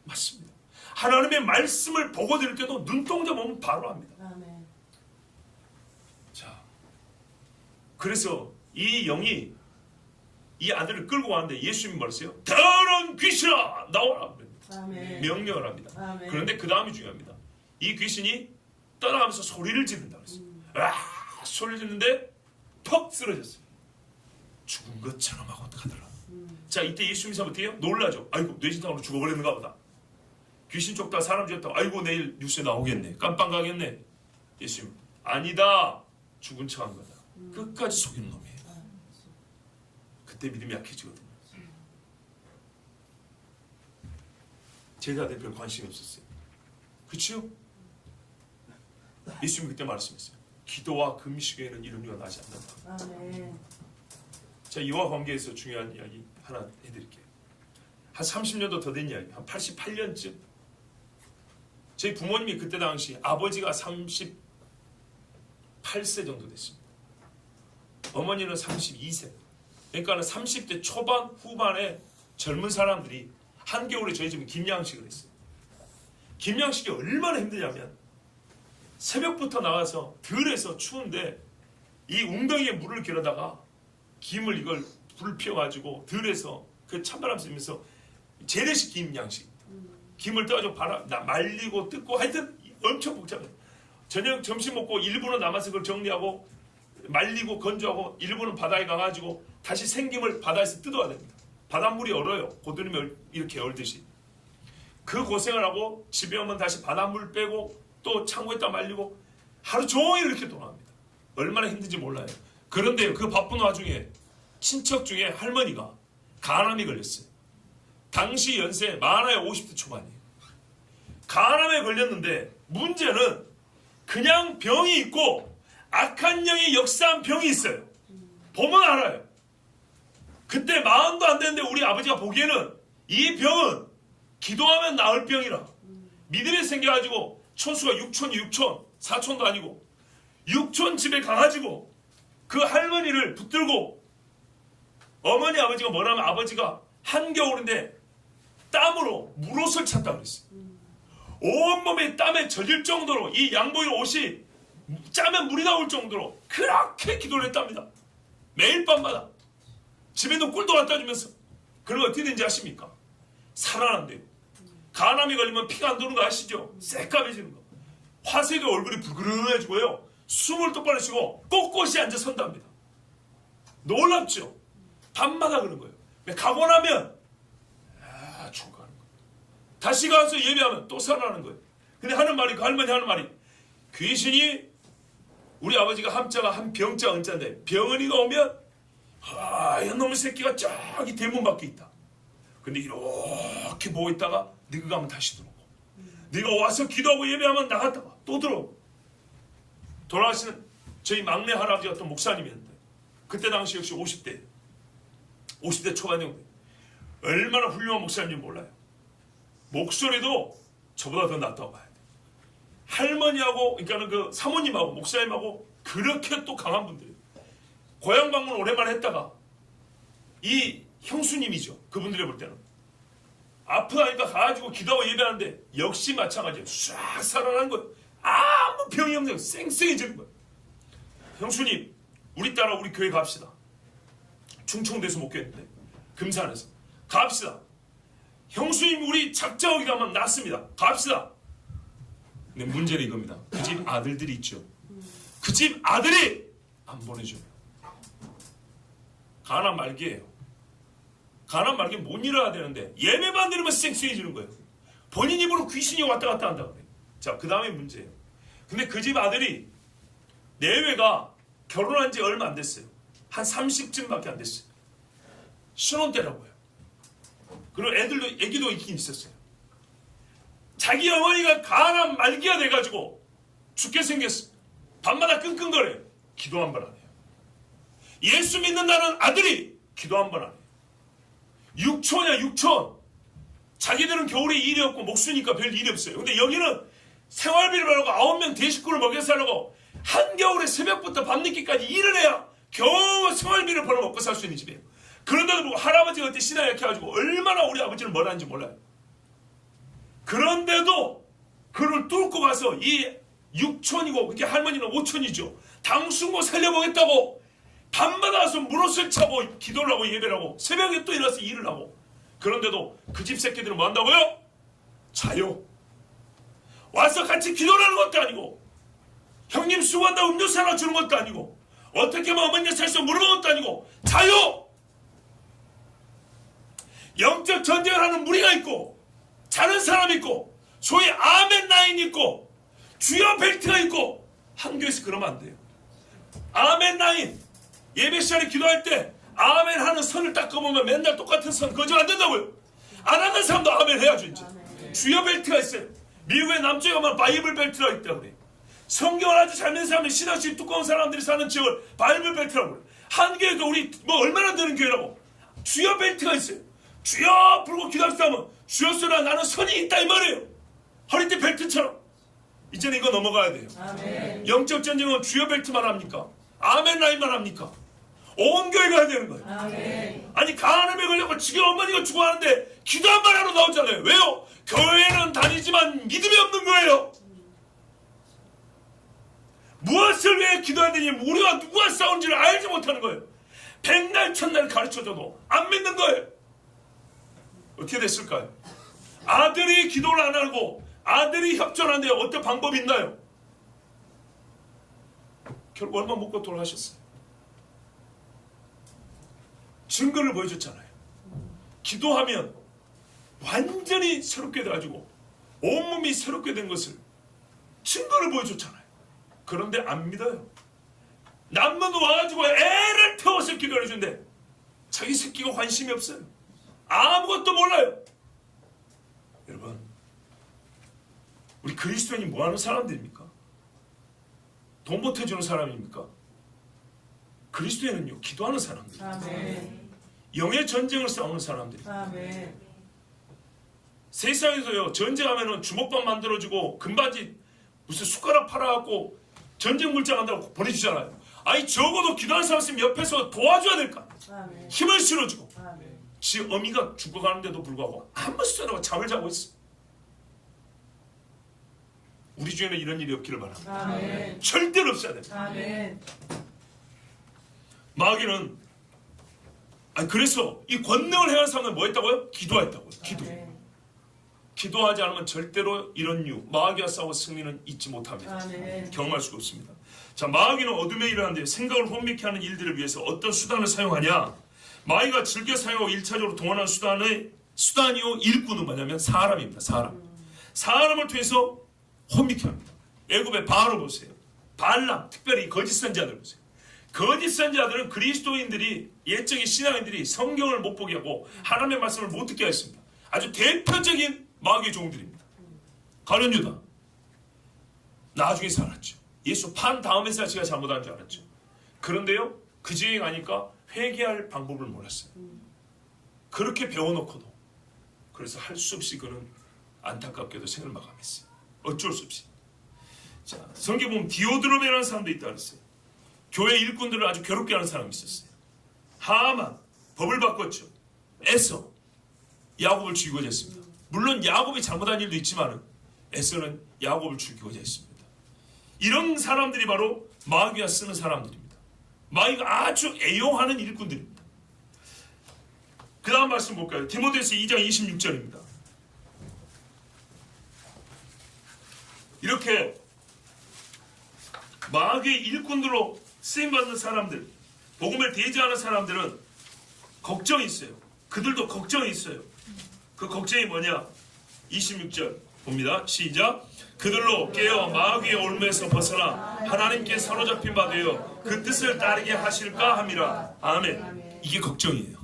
맞습니다. 하나님의 말씀을 보고 들을 때도 눈동자 보면 바로 합니다. 아멘. 자, 그래서 이 영이 이 아들을 끌고 왔는데 예수님이 말했어요. 더러운 귀신아 나오라. 아멘. 명령을 합니다. 아멘. 그런데 그 다음이 중요합니다. 이 귀신이 떠나가면서 소리를 지른다 그랬어요. 소리를 지르는데 퍽 쓰러졌어요. 죽은 것처럼 하고 가더라. 자, 이때 예수님이 어떻게 해요? 놀라죠. 아이고 뇌진탕으로 죽어버렸는가 보다. 귀신 쫓다 사람 죽였다고 아이고 내일 뉴스에 나오겠네. 깜빵 가겠네. 예수님 아니다. 죽은 척한 거다. 끝까지 속이는 놈이에요. 그때 믿음이 약해지거든요. 제자들 별 관심이 없었어요. 그렇죠? 예수님이 그때 말씀했어요. 기도와 금식에는 이런 일이 나지 않는다. 아멘. 자, 이와 관계에서 중요한 이야기 하나 해드릴게요. 한 30년도 더 된 이야기, 한 88년쯤 저희 부모님이 그때 당시 아버지가 38세 정도 됐습니다. 어머니는 32세. 그러니까 30대 초반 후반에 젊은 사람들이 한겨울에 저희 집은 김양식을 했어요. 김양식이 얼마나 힘드냐면 새벽부터 나가서 들에서 추운데 이 웅덩이에 물을 길어다가 김을 이걸 불을 피워가지고 들에서 그 찬바람 쐬면서 재래식 김양식 김을 떠가지고 말리고 뜯고 하여튼 엄청 복잡해요. 저녁 점심 먹고 일부는 남아서 그걸 정리하고 말리고 건조하고 일부는 바다에 가가지고 다시 생김을 바다에서 뜯어야 됩니다. 바닷물이 얼어요. 고드름이 이렇게 얼듯이. 그 고생을 하고 집에 오면 다시 바닷물 빼고 또 창고에다 말리고 하루 종일 이렇게 돌아갑니다. 얼마나 힘든지 몰라요. 그런데 그 바쁜 와중에 친척 중에 할머니가 간암이 걸렸어요. 당시 연세 많아야 50대 초반이에요. 간암에 걸렸는데 문제는 그냥 병이 있고 악한 영이 역사한 병이 있어요. 보면 알아요. 그때 마흔도 안 됐는데 우리 아버지가 보기에는 이 병은 기도하면 나을 병이라 믿음이 생겨가지고 초수가 6촌 사촌도 아니고 6촌 집에 가가지고 그 할머니를 붙들고 어머니 아버지가 뭐라면 아버지가 한겨울인데 땀으로 물옷을 찼다고 그랬어요. 온몸에 땀에 젖을 정도로 이 양보일 옷이 짜면 물이 나올 정도로 그렇게 기도를 했답니다. 매일 밤마다 집에도 꿀도 갖다 주면서. 그리고 어떻게 된지 아십니까? 살아난대요. 간암이 걸리면 피가 안 도는 거 아시죠? 새까매지는 거. 화색의 얼굴이 부그러해지고요. 숨을 똑바로 쉬고 꼿꼿이 앉아 선답니다. 놀랍죠? 밤마다 그런 거예요. 가고 나면 죽어가는 거예요. 다시 가서 예배하면 또 살아나는 거예요. 근데 하는 말이 그 할머니 하는 말이 귀신이 우리 아버지가 함자가 한 병자 은자인데 병은이가 오면 이놈의 새끼가 저기 대문 밖에 있다. 근데 이렇게 보고 있다가 네가 가면 다시 들어오고 네가 와서 기도하고 예배하면 나갔다가 또 들어오고. 돌아가시는 저희 막내 할아버지가 또 목사님이었는데 그때 당시 역시 50대 초반 정도. 얼마나 훌륭한 목사님인지 몰라요. 목소리도 저보다 더 낫다고 봐야 돼. 할머니하고 그러니까 그 사모님하고 목사님하고 그렇게 또 강한 분들이에요. 고향 방문 오랜만에 했다가 이 형수님이죠. 그분들이 볼 때는 아프다니까 가가지고 기도하고 예배하는데 역시 마찬가지예요. 싹 살아난 거예요. 아무 병이 없는 쌩쌩해지는 거예요. 형수님 우리 따라 우리 교회 갑시다. 충청도에서 목회했는데 금산에서 갑시다. 형수님 우리 작자오기 가면 낫습니다. 갑시다. 근데 문제는 이겁니다. 그 집 아들들이 있죠. 그 집 아들이 안 보내줘요. 간암 말기예요. 간암 말기 못 일어나야 되는데 예배만 드리면 쌩쌩해지는 거예요. 본인 입으로 귀신이 왔다 갔다 한다 그래요. 자, 그 다음에 문제예요. 근데 그 집 아들이 내외가 결혼한 지 얼마 안 됐어요. 한 30쯤밖에 안 됐어요. 신혼 때라고요. 그리고 애기도 있긴 있었어요. 자기 어머니가 간암 말기가 돼가지고 죽게 생겼어. 밤마다 끙끙거려요. 기도 한 번 안 해요. 예수 믿는다는 아들이 기도 한 번 안 해요. 6촌이야. 자기들은 겨울에 일이 없고 목수니까 별 일이 없어요. 근데 여기는 생활비를 벌고 9명 대식구를 먹여 살려고 한겨울에 새벽부터 밤늦게까지 일을 해야 겨우 생활비를 벌어 먹고 살 수 있는 집이에요. 그런데도 불구하고 할아버지가 그때 신앙이 약해가지고 얼마나 우리 아버지를 뭐라 하는지 몰라요. 그런데도 그를 뚫고 가서 이 6촌이고 그게 할머니는 5촌이죠. 당순고 살려보겠다고 밤마다 와서 물옷을 차고 기도를 하고 예배를 하고 새벽에 또 일어나서 일을 하고. 그런데도 그 집 새끼들은 뭐 한다고요? 자요. 와서 같이 기도를 하는 것도 아니고 형님 수고한다 음료수 하나 주는 것도 아니고 어떻게 하면 어머니가 살수 물어보는 것도 아니고 자요. 영적 전쟁을 하는 무리가 있고 자는 사람이 있고 소위 아멘 라인 있고 주여 벨트가 있고 한교에서 그러면 안 돼요. 아멘 라인 예배 시간에 기도할 때 아멘 하는 선을 딱 꺼보면 맨날 똑같은 선 거짓 안 된다고요. 안 하는 사람도 아멘 해야죠. 이제 주여 벨트가 있어요. 미국의 남쪽에 가면 바이블 벨트라고 있다고 그래요. 성경을 아주 잘 믿는 사람이 신학식 두꺼운 사람들이 사는 지역을 바이블 벨트라고 그래요. 한교에도 우리 뭐 얼마나 되는 교회라고 주여 벨트가 있어요. 주여 부르고 기도합시다 하면 주여 쓰라 나는 선이 있다 이 말이에요. 허리띠 벨트처럼. 이제는 이거 넘어가야 돼요. 아멘. 영적 전쟁은 주여 벨트만 합니까? 아멘 라인만 합니까? 온 교회가 해야 되는 거예요. 아멘. 아니 간암에 걸려고 지금 어머니가 죽어하는데 기도 한 번 하러 나오잖아요. 왜요? 교회는 다니지만 믿음이 없는 거예요. 무엇을 왜 기도해야 되니? 우리가 누구와 싸운지를 알지 못하는 거예요. 백날 천날 가르쳐줘도 안 믿는 거예요. 어떻게 됐을까요? 아들이 기도를 안 하고 아들이 협조하는데 어떤 방법이 있나요? 결국 얼마 못 걷도록 하셨어요. 증거를 보여줬잖아요. 기도하면 완전히 새롭게 돼가지고 온몸이 새롭게 된 것을 증거를 보여줬잖아요. 그런데 안 믿어요. 남는 와가지고 애를 태워서 기도를 해준대. 자기 새끼가 관심이 없어요. 아무것도 몰라요. 여러분, 우리 그리스도인이 뭐하는 사람들입니까? 돈 보태주는 사람입니까? 그리스도인은요, 기도하는 사람들. 아멘. 영의 전쟁을 싸우는 사람들. 아멘. 세상에서요, 전쟁하면은 주먹밥 만들어주고 금바지 무슨 숟가락 팔아갖고 전쟁 물자 한다고 보내주잖아요. 아니 적어도 기도하는 사람 있으면 옆에서 도와줘야 될까? 아멘. 힘을 실어주고. 아멘. 지 어미가 죽어가는데도 불구하고 아무 소리나 잠을 자고 있어. 우리 중에는 이런 일이 없기를 바랍니다. 아멘. 절대로 없어야 됩니다. 아멘. 마귀는 그래서 이 권능을 행한 사람은 뭐 했다고요? 기도했다고요. 기도. 아멘. 기도하지 않으면 절대로 이런 마귀와 싸워 승리는 잊지 못합니다. 아멘. 경험할 수가 없습니다. 자, 마귀는 어둠에 일어나는데 생각을 혼미케 하는 일들을 위해서 어떤 수단을 사용하냐? 마귀가 즐겨 사용하고 1차적으로 동원한 수단이요 일꾼은 뭐냐면 사람입니다. 사람을 통해서 혼미케 합니다. 애굽의 바알을 보세요. 발람, 특별히 거짓 선지자들 보세요. 거짓 선지자들은 그리스도인들이 옛적인 신앙인들이 성경을 못 보게 하고 하나님의 말씀을 못 듣게 했습니다. 아주 대표적인 마귀의 종들입니다. 가룟 유다 나중에 살았죠. 예수 판 다음에 자기가 잘못한 줄 알았죠. 그런데요, 그 지에 가니까 회개할 방법을 몰랐어요. 그렇게 배워놓고도 그래서 할 수 없이 그는 안타깝게도 생을 마감했어요. 어쩔 수 없이. 자, 성경 보면 디오드로메라는 사람도 있다 그랬어요. 교회 일꾼들을 아주 괴롭게 하는 사람이 있었어요. 하만 법을 바꿨죠. 에서 야곱을 죽이고자 했습니다. 물론 야곱이 잘못한 일도 있지만 에서는 야곱을 죽이고자 했습니다. 이런 사람들이 바로 마귀가 쓰는 사람들입니다. 마귀가 아주 애용하는 일꾼들입니다. 그 다음 말씀 볼까요? 디모데후서 2장 26절입니다. 이렇게 마귀의 일꾼들로 쓰임받는 사람들, 복음을 대지하는 사람들은 걱정이 있어요. 그들도 걱정이 있어요. 그 걱정이 뭐냐? 26절 봅니다. 시작. 그들로 깨어 마귀의 올무에서 벗어나 하나님께 사로잡힌 바 되어 그 뜻을 따르게 하실까 함이라. 아멘. 이게 걱정이에요.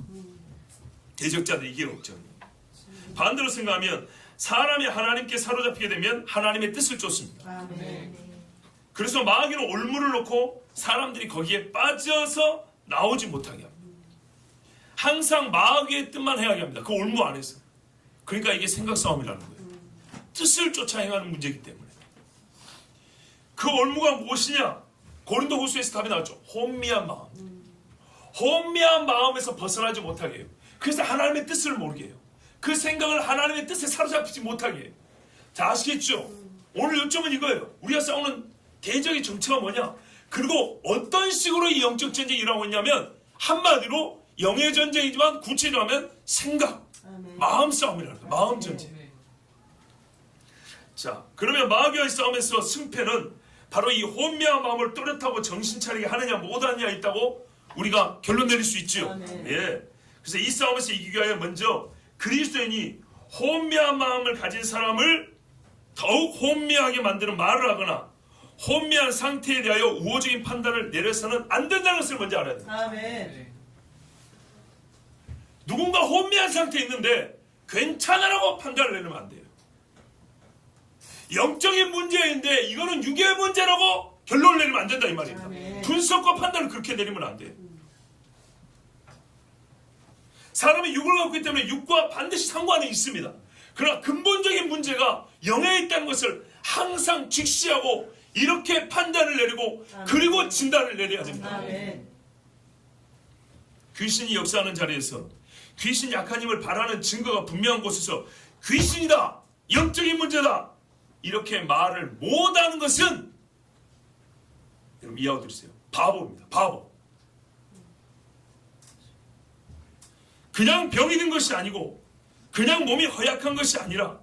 대적자들 이게 걱정이에요. 반대로 생각하면 사람이 하나님께 사로잡히게 되면 하나님의 뜻을 쫓습니다. 아멘. 그래서 마귀는 올무를 놓고 사람들이 거기에 빠져서 나오지 못하게 합니다. 항상 마귀의 뜻만 행하게 합니다. 그 올무 안에서. 그러니까 이게 생각 싸움이라는 거예요. 뜻을 쫓아 행하는 문제이기 때문에. 그 올무가 무엇이냐? 고린도후서에서 답이 나왔죠. 혼미한 마음. 혼미한 마음에서 벗어나지 못하게 해요. 그래서 하나님의 뜻을 모르게 해요. 그 생각을 하나님의 뜻에 사로잡히지 못하게 해요. 자, 아시겠죠? 오늘 요점은 이거예요. 우리가 싸우는 대적의 정체가 뭐냐? 그리고 어떤 식으로 이 영적 전쟁이 일어나고 있냐면 한마디로 영의 전쟁이지만 구체적으로 하면 생각, 마음 싸움이라는 거예요. 마음 전쟁. 자, 그러면 마귀와의 싸움에서 승패는 바로 이 혼미한 마음을 또렷하고 정신 차리게 하느냐 못하느냐 있다고 우리가 결론 내릴 수 있죠. 예. 그래서 이 싸움에서 이기기 위하여 먼저 그리스도인이 혼미한 마음을 가진 사람을 더욱 혼미하게 만드는 말을 하거나 혼미한 상태에 대하여 우호적인 판단을 내려서는 안 된다는 것을 먼저 알아야 됩니다. 아멘. 누군가 혼미한 상태에 있는데 괜찮아라고 판단을 내리면 안 돼요. 영적인 문제인데 이거는 육의 문제라고 결론을 내리면 안 된다 이 말입니다. 아멘. 분석과 판단을 그렇게 내리면 안 돼요. 사람이 육을 갖고 있기 때문에 육과 반드시 상관이 있습니다. 그러나 근본적인 문제가 영에 있다는 것을 항상 직시하고 이렇게 판단을 내리고 그리고 진단을 내려야 됩니다. 귀신이 역사하는 자리에서 귀신이 약한 힘을 발하는 증거가 분명한 곳에서 귀신이다, 영적인 문제다 이렇게 말을 못하는 것은 여러분 이해하고 들으세요. 바보입니다. 바보. 그냥 병이 든 것이 아니고 그냥 몸이 허약한 것이 아니라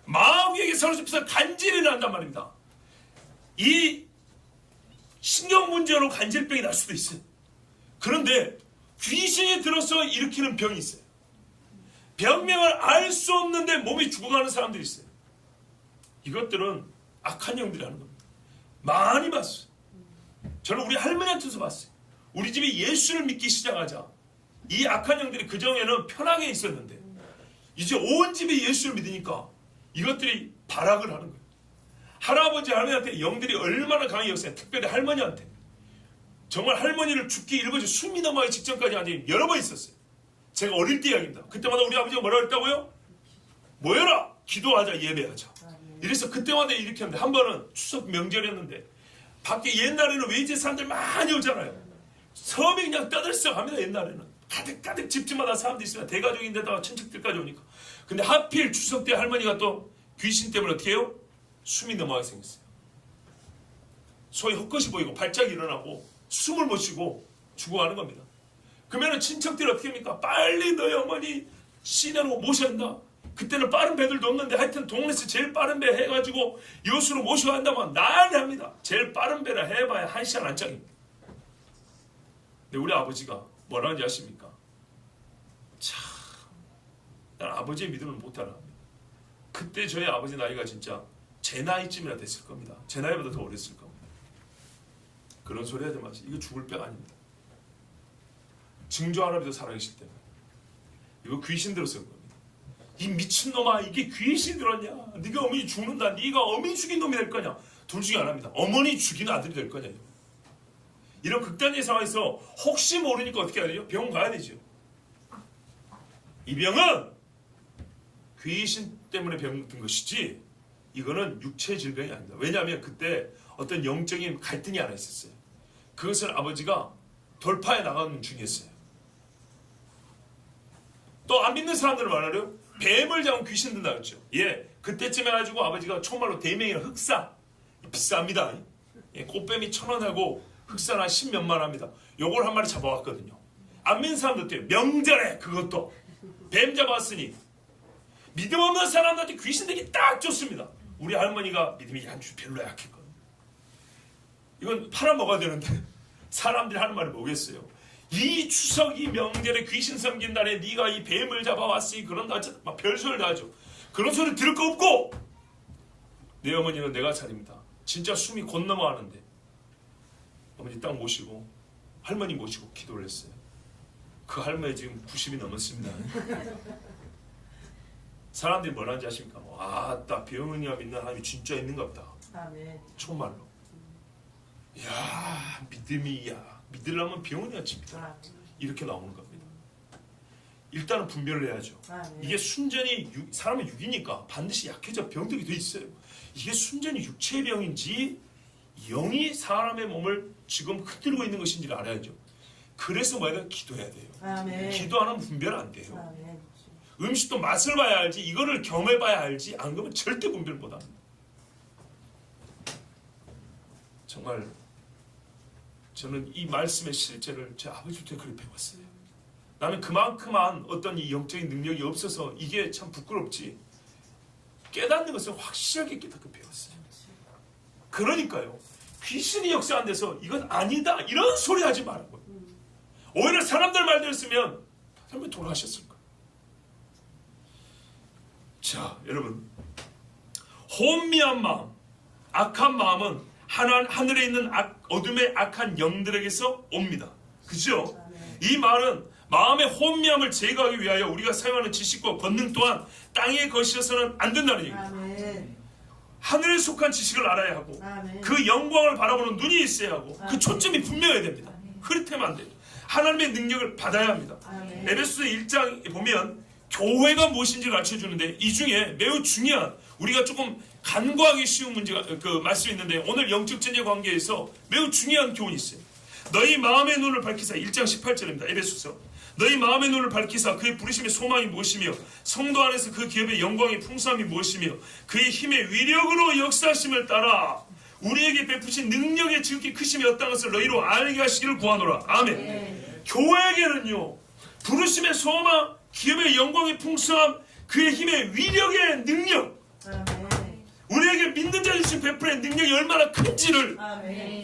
마귀에게 사로잡혀서 간질이 난단 말입니다. 이 신경 문제로 간질병이 날 수도 있어요. 그런데 귀신이 들어서 일으키는 병이 있어요. 병명을 알 수 없는데 몸이 죽어가는 사람들이 있어요. 이것들은 악한 영들이 하는 겁니다. 많이 봤어요. 저는 우리 할머니한테서 봤어요. 우리 집에 예수를 믿기 시작하자 이 악한 영들이 그전에는 편하게 있었는데 이제 온 집이 예수를 믿으니까 이것들이 발악을 하는 거예요. 할아버지 할머니한테 영들이 얼마나 강해졌어요. 특별히 할머니한테. 정말 할머니를 죽기 일거지 숨이 넘어가기 직전까지 아니 여러 번 있었어요. 제가 어릴 때 이야기입니다. 그때마다 우리 아버지가 뭐라고 했다고요? 모여라! 기도하자, 예배하자. 이래서 그때마다 이렇게 하는데 한 번은 추석 명절이었는데 밖에 옛날에는 외지 사람들 많이 오잖아요. 섬이 그냥 떠들썩합니다. 옛날에는. 가득가득 집집마다 사람들이 있으면 대가족인데다가 친척들까지 오니까. 근데 하필 추석 때 할머니가 또 귀신 때문에 어떻게 해요? 숨이 넘어가게 생겼어요. 소위 헛것이 보이고 발작이 일어나고 숨을 못 쉬고 죽어가는 겁니다. 그러면 친척들이 어떻게 합니까? 빨리 너희 어머니 시내로 모셔야 한다. 그때는 빠른 배들도 없는데 하여튼 동네에서 제일 빠른 배 해가지고 여수로 모셔야 한다면 난리합니다. 제일 빠른 배라 해봐야 1시간 안짝입니다. 근데 우리 아버지가 뭐라 하는지 아십니까? 참, 난 아버지의 믿음을 못 따라합니다. 그때 저희 아버지 나이가 진짜 제 나이쯤이나 됐을 겁니다. 제 나이보다 더 어렸을 겁니다. 그런 소리 하지 마세요. 이거 죽을 뼈가 아닙니다. 증조 할아버지도 살아계실 때문에 이거 귀신 들어서 그런 겁니다. 이 미친놈아 이게 귀신 들었냐? 네가 어머니 죽는다. 네가 어머니 죽인 놈이 될 거냐? 둘 중에 하나입니다. 어머니 죽인 아들이 될 거냐? 이런 극단의 상황에서 혹시 모르니까 어떻게 해야 되죠? 병원 가야 되죠. 이 병은 귀신 때문에 병 든 것이지 이거는 육체 질병이 아닙니다. 왜냐하면 그때 어떤 영적인 갈등이 하나 있었어요. 그것을 아버지가 돌파해 나가는 중이었어요. 또 안 믿는 사람들을 말하려 뱀을 잡은 귀신 든다 그랬죠. 예, 그때쯤 해가지고 아버지가 총말로 대명이나 흑사 비쌉니다. 예, 꽃뱀이 1,000원 흑사는 한 10몇만 합니다. 요걸 한 마리 잡아왔거든요. 안 믿는 사람들 명절에 그것도 뱀 잡았으니 믿음 없는 사람들한테 귀신 되기 딱 좋습니다. 우리 할머니가 믿음이 별로 약했거든요. 이건 팔아먹어야 되는데 사람들이 하는 말이 뭐겠어요? 이 추석이 명절에 귀신 섬긴 날에 네가 이 뱀을 잡아왔으니 그런다 막 별소리를 다 하죠. 그런 소리 들을 거 없고 내 어머니는 내가 차립니다. 진짜 숨이 곧 넘어가는데 어머니 딱 모시고 할머니 모시고 기도를 했어요. 그 할머니 지금 90이 넘었습니다. 사람들이 뭐라 하는지 아십니까? 아따 병은이야 믿는 하나님이 진짜 있는가 보다. 아멘. 정말로. 야 믿음이야. 믿으려면 병은이야 집이다. 이렇게 나오는 겁니다. 일단은 분별을 해야죠. 이게 순전히 사람은 육이니까 반드시 약해져 병들이 돼 있어요. 이게 순전히 육체의 병인지 영이 사람의 몸을 지금 흔들고 있는 것인지를 알아야죠. 그래서 뭐야? 기도해야 돼요. 아멘. 기도 안 하면 분별 안 돼요. 아멘. 음식도 맛을 봐야 알지 이거를 경험해봐야 알지 안 그러면 절대 분별 못합니다. 정말 저는 이 말씀의 실제를 제 아버지부터 그렇게 배웠어요. 나는 그만큼만 어떤 이 영적인 능력이 없어서 이게 참 부끄럽지 깨닫는 것을 확실하게 깨닫고 배웠어요. 그러니까요. 귀신이 역사 안 돼서 이건 아니다 이런 소리 하지 말라고요. 오히려 사람들 말 들었으면 사람이 돌아가셨을 거예요. 자 여러분 혼미한 마음 악한 마음은 하늘에 있는 어둠의 악한 영들에게서 옵니다. 그죠? 이 말은 마음의 혼미함을 제거하기 위하여 우리가 사용하는 지식과 권능 또한 땅에 거시어서는 안 된다는 얘기입니다. 하늘에 속한 지식을 알아야 하고 그 영광을 바라보는 눈이 있어야 하고 그 초점이 분명해야 됩니다. 흐릿하면 안 돼요. 하나님의 능력을 받아야 합니다. 에베소서 1장 보면 교회가 무엇인지 가르쳐주는데 이 중에 매우 중요한 우리가 조금 간과하기 쉬운 문제가 말씀이 있는데 오늘 영적 전제 관계에서 매우 중요한 교훈이 있어요. 너희 마음의 눈을 밝히사 1장 18절입니다. 에베소서 너희 마음의 눈을 밝히사 그의 부르심의 소망이 무엇이며 성도 안에서 그 기업의 영광의 풍성함이 무엇이며 그의 힘의 위력으로 역사하심을 따라 우리에게 베푸신 능력의 지극히 크심이 어떤 것을 너희로 알게 하시기를 구하노라. 아멘. 교회에게는요 부르심의 소망, 기업의 영광의 풍성함, 그의 힘의 위력의 능력, 우리에게 믿는 자 주신 베풀의 능력이 얼마나 큰지를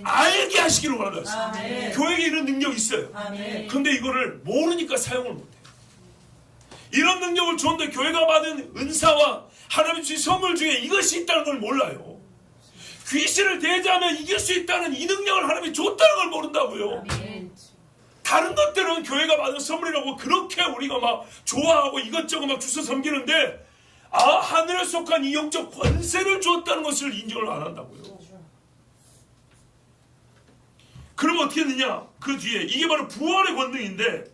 알게 하시기를 원한다. 교회에게 이런 능력이 있어요. 그런데 이거를 모르니까 사용을 못해요. 이런 능력을 줬는데 교회가 받은 은사와 하나님 주신 선물 중에 이것이 있다는 걸 몰라요. 귀신을 대제하면 이길 수 있다는 이 능력을 하나님이 줬다는 걸 모른다고요. 다른 것들은 교회가 받은 선물이라고 그렇게 우리가 막 좋아하고 이것저것 막 주워 섬기는데 하늘에 속한 이 영적 권세를 주었다는 것을 인정을 안 한다고요. 그러면 어떻게 되느냐? 그 뒤에 이게 바로 부활의 권능인데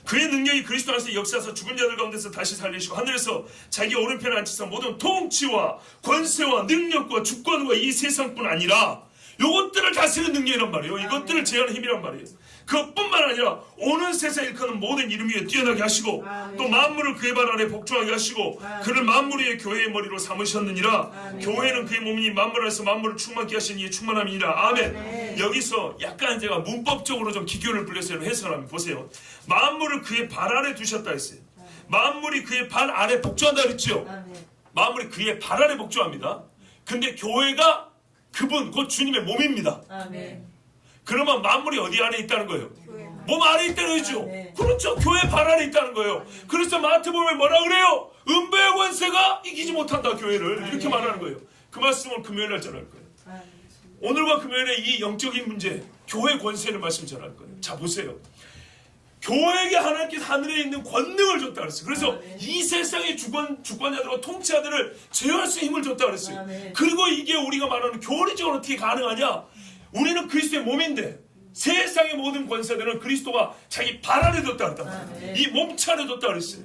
그의 능력이 그리스도 안에서 역사하사 죽은 자들 가운데서 다시 살리시고 하늘에서 자기 오른편에 앉히사 모든 통치와 권세와 능력과 주권과 이 세상뿐 아니라 이것들을 다스리는 능력이란 말이에요. 이것들을 제한하는 힘이란 말이에요. 그것뿐만 아니라 오는 세상에 일컫는 모든 이름 위에 뛰어나게 하시고 또 만물을 그의 발 아래 복종하게 하시고 그를 만물 위에 교회의 머리로 삼으셨느니라. 교회는 그의 몸이니 만물 안에서 만물을 충만케 하신 이의 충만함이니라. 아멘. 여기서 약간 제가 문법적으로 좀 기교를 불려서 해석하면 보세요. 만물을 그의 발 아래 두셨다 했어요. 만물이 그의 발 아래 복종한다 그랬죠. 만물이 그의 발 아래 복종합니다. 근데 교회가 그분 곧 주님의 몸입니다. 그러면 만물이 어디 안에 있다는 거예요? 몸 안에 있다는 거죠. 그렇죠. 교회 발 안에 있다는 거예요. 그래서 마태복음에 뭐라 그래요? 음부의 권세가 이기지 못한다 교회를. 이렇게 말하는 거예요. 그 말씀을 금요일 날 전할 거예요. 오늘과 금요일에 이 영적인 문제, 교회 권세를 말씀 전할 거예요. 자 보세요. 교회에게 하나님께서 하늘에 있는 권능을 줬다 그랬어요. 그래서 이 세상의 주권자들과 통치자들을 제어할 수 있는 힘을 줬다 그랬어요. 그리고 이게 우리가 말하는 교리적으로 어떻게 가능하냐? 우리는 그리스도의 몸인데 세상의 모든 권세들은 그리스도가 자기 발 아래 뒀다 그랬단 이 몸체 안에 뒀다 그랬어요.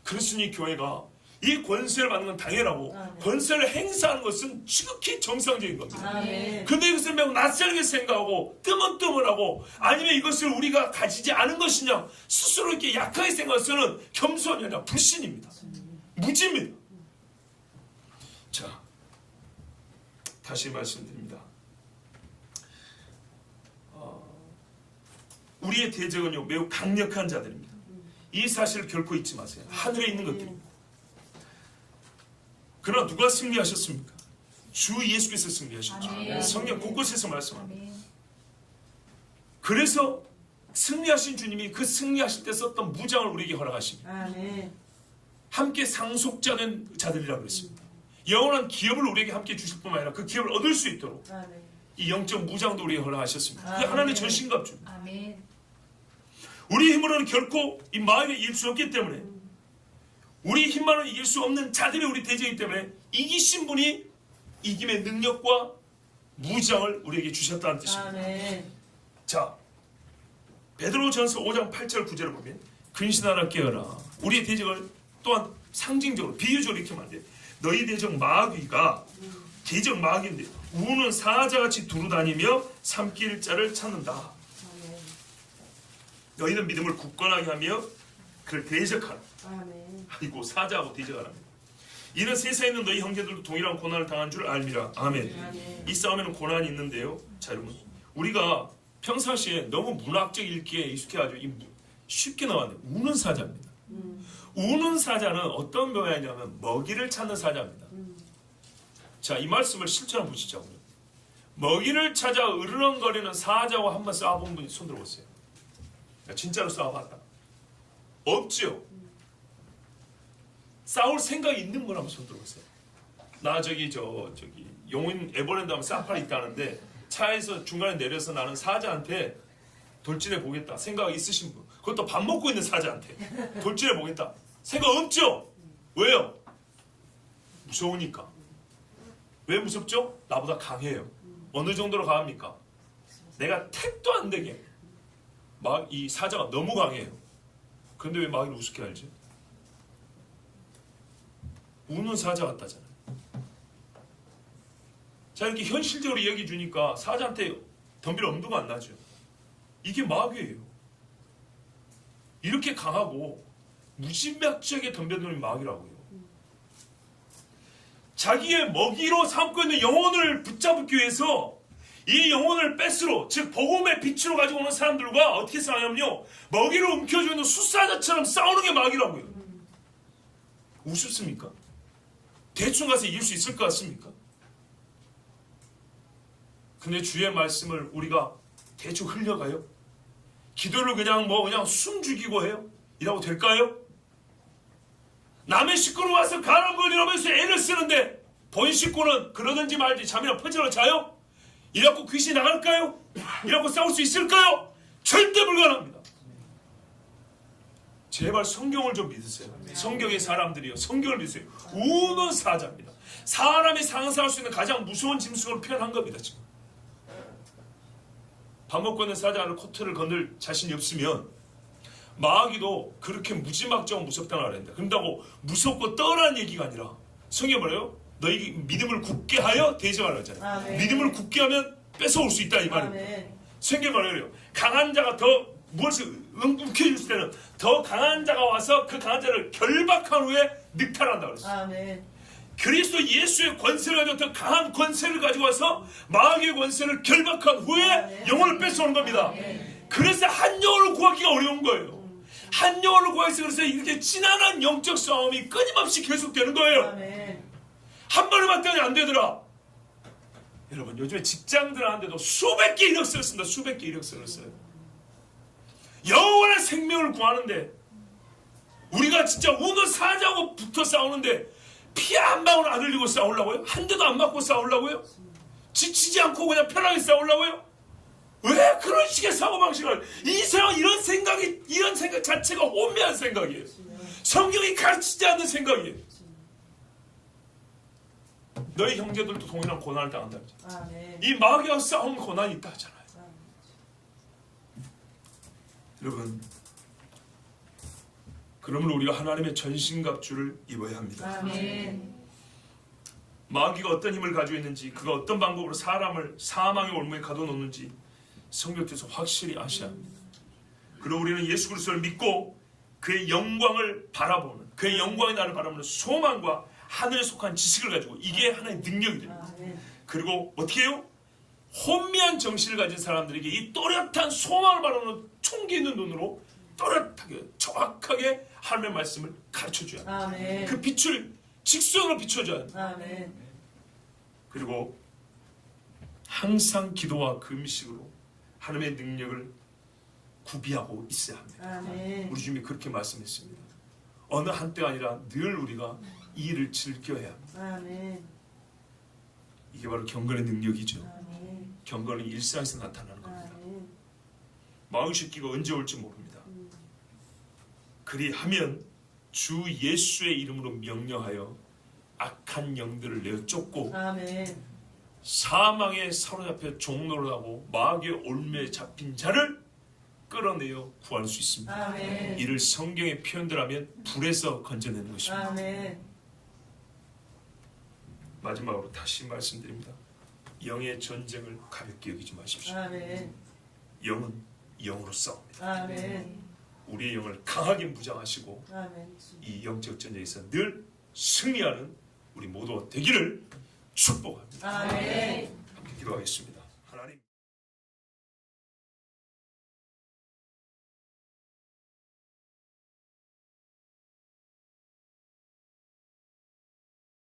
그랬으니 교회가 이 권세를 받는 건 당연하고 권세를 행사하는 것은 지극히 정상적인 겁니다. 근데 이것을 매우 낯설게 생각하고 뜨문뜨문하고 아니면 이것을 우리가 가지지 않은 것이냐 스스로 이렇게 약하게 생각해서는 겸손이 아니라 불신입니다. 무지입니다. 자, 다시 말씀드립니다. 우리의 대적은요 매우 강력한 자들입니다. 이 사실을 결코 잊지 마세요. 하늘에 있는 것들입니다. 그러나 누가 승리하셨습니까? 주 예수께서 승리하셨죠. 성경 곳곳에서 말씀합니다. 그래서 승리하신 주님이 그 승리하실 때 썼던 무장을 우리에게 허락하십니다. 함께 상속자된 자들이라고 그랬습니다. 영원한 기업을 우리에게 함께 주실 뿐만 아니라 그 기업을 얻을 수 있도록 이 영적 무장도 우리에게 허락하셨습니다. 그게 하나님의 전신갑주입니다. 우리 힘으로는 결코 이 마음에 이길 수 없기 때문에 우리 힘만으로 이길 수 없는 자들이 우리 대적이기 때문에 이기신 분이 이김의 능력과 무장을 우리에게 주셨다는 뜻입니다. 자, 베드로전서 5장 8절 9절을 보면 근신하라 깨어라. 우리의 대적을 또한 상징적으로 비유적으로 이렇게 말해요. 너희 대적 마귀가 대적 마귀인데 우는 사자같이 두루다니며 삼킬 자를 찾는다. 너희는 믿음을 굳건하게 하며 그를 대적하라. 아이고 사자하고 대적하랍니다. 이는 세상에 있는 너희 형제들도 동일한 고난을 당한 줄 알미라. 아멘. 이 싸움에는 고난이 있는데요. 자 여러분 우리가 평상시에 너무 문학적 읽기에 익숙해가지고 쉽게 나왔는데 우는 사자입니다. 우는 사자는 어떤 모양이냐면 먹이를 찾는 사자입니다. 자 이 말씀을 실천 한번 보시죠. 먹이를 찾아 으르렁거리는 사자와 한번 싸워본 분이 손 들어보세요. 진짜로 싸워봤다. 없죠. 싸울 생각이 있는 분 한번 손 들어보세요. 나 저기 용인 에버랜드 하면 사파리 있다는데 차에서 중간에 내려서 나는 사자한테 돌진해 보겠다 생각 있으신 분, 그것도 밥 먹고 있는 사자한테 돌진해 보겠다 생각 없죠? 왜요? 무서우니까. 왜 무섭죠? 나보다 강해요. 어느 정도로 강합니까? 내가 택도 안 되게 막 이 사자가 너무 강해요. 그런데 왜 마귀를 우습게 알지? 우는 사자 같다잖아요. 자, 이렇게 현실적으로 얘기해 주니까 사자한테 덤빌 엄두가 안 나죠. 이게 마귀예요. 이렇게 강하고 무지막지하게 덤벼드는 놈이 마귀라고요. 자기의 먹이로 삼고 있는 영혼을 붙잡기 위해서 이 영혼을 뺏으러, 즉 복음의 빛으로 가지고 오는 사람들과 어떻게 싸우냐면요, 먹이를 움켜쥐고 있는 숫사자처럼 싸우는 게 마귀라고요. 우습습니까? 대충 가서 이길 수 있을 것 같습니까? 근데 주의 말씀을 우리가 대충 흘려가요? 기도를 그냥 숨 죽이고 해요? 이라고 될까요? 남의 식구로 와서 가난 걸리라면서 애를 쓰는데 본 식구는 그러든지 말지 잠이나 퍼지러 자요? 이라고 귀신이 나갈까요? 이라고 싸울 수 있을까요? 절대 불가능합니다. 제발 성경을 좀 믿으세요. 성경의 사람들이요, 성경을 믿으세요. 우는 사자입니다. 사람이 상상할 수 있는 가장 무서운 짐승으로 표현한 겁니다. 지금 밥 먹고 있는 사자를 코트를 건들 자신이 없으면 마귀도 그렇게 무지막지하고 무섭다는 말입니다. 그런다고 무섭고 떠라는 얘기가 아니라 성경이 뭐래요? 너희 믿음을 굳게 하여 대적하라 하잖아요. 믿음을 굳게 하면 뺏어올 수 있다 이 말입니다. 성경이 뭐래요? 강한 자가 더 무엇을 움켜쥘 때는 더 강한 자가 와서 그 강한 자를 결박한 후에 늑탈한다 그랬어요. 그리스도 예수의 권세를 가지고 더 강한 권세를 가지고 와서 마귀의 권세를 결박한 후에 영혼을 뺏어오는 겁니다. 그래서 한 영혼을 구하기가 어려운 거예요. 한 영혼을 구하기 위해서 그래서 이렇게 지난한 영적 싸움이 끊임없이 계속되는 거예요. 한 번을 봤더니 안 되더라. 여러분, 요즘에 직장들 하는데도 수백 개 이력서를 씁니다. 수백 개 이력서를 써요. 영원한 생명을 구하는데 우리가 진짜 우는 사자하고 붙어 싸우는데 피 한 방울 안 흘리고 싸우려고요? 한 대도 안 맞고 싸우려고요? 지치지 않고 그냥 편하게 싸우려고요? 왜 그런 식의 사고방식을, 이런 생각 자체가 혼미한 생각이에요. 성경이 가르치지 않는 생각이에요. 너희 형제들도 동일한 고난을 당한다. 이 마귀와 싸우는 고난이 있다 하잖아요. 여러분, 그러므로 우리가 하나님의 전신갑주를 입어야 합니다. 마귀가 어떤 힘을 가지고 있는지, 그가 어떤 방법으로 사람을 사망의 올무에 가둬놓는지 성경에서 확실히 아셔야 합니다. 그리고 우리는 예수 그리스도를 믿고 그의 영광을 바라보는, 그의 영광의 나를 바라보는 소망과 하늘에 속한 지식을 가지고, 이게 하나의 능력이 됩니다. 그리고 어떻게 해요? 혼미한 정신을 가진 사람들에게 이 또렷한 소망을 바라보는 총기 있는 눈으로 또렷하게 정확하게 하나님의 말씀을 가르쳐줘야 합니다. 그 빛을 직선으로 비춰줘야 합니다. 그리고 항상 기도와 금식으로 하나님의 능력을 구비하고 있어야 합니다. 우리 주님이 그렇게 말씀했습니다. 어느 한때가 아니라 늘 우리가 이 일을 즐겨야 합니다. 이게 바로 경건의 능력이죠. 경건은 일상에서 나타나는 겁니다. 마귀 새끼가 언제 올지 모릅니다. 그리하면 주 예수의 이름으로 명령하여 악한 영들을 내어 쫓고 사망에 사로잡혀 종노릇하고 마귀의 올매에 잡힌 자를 끌어내어 구할 수 있습니다. 이를 성경의 표현들하면 불에서 건져내는 것입니다. 마지막으로 다시 말씀드립니다. 영의 전쟁을 가볍게 여기지 마십시오. 영은 영으로 싸웁니다. 우리의 영을 강하게 무장하시고 이 영적 전쟁에서 늘 승리하는 우리 모두가 되기를 축복합니다. 함께 기도하겠습니다.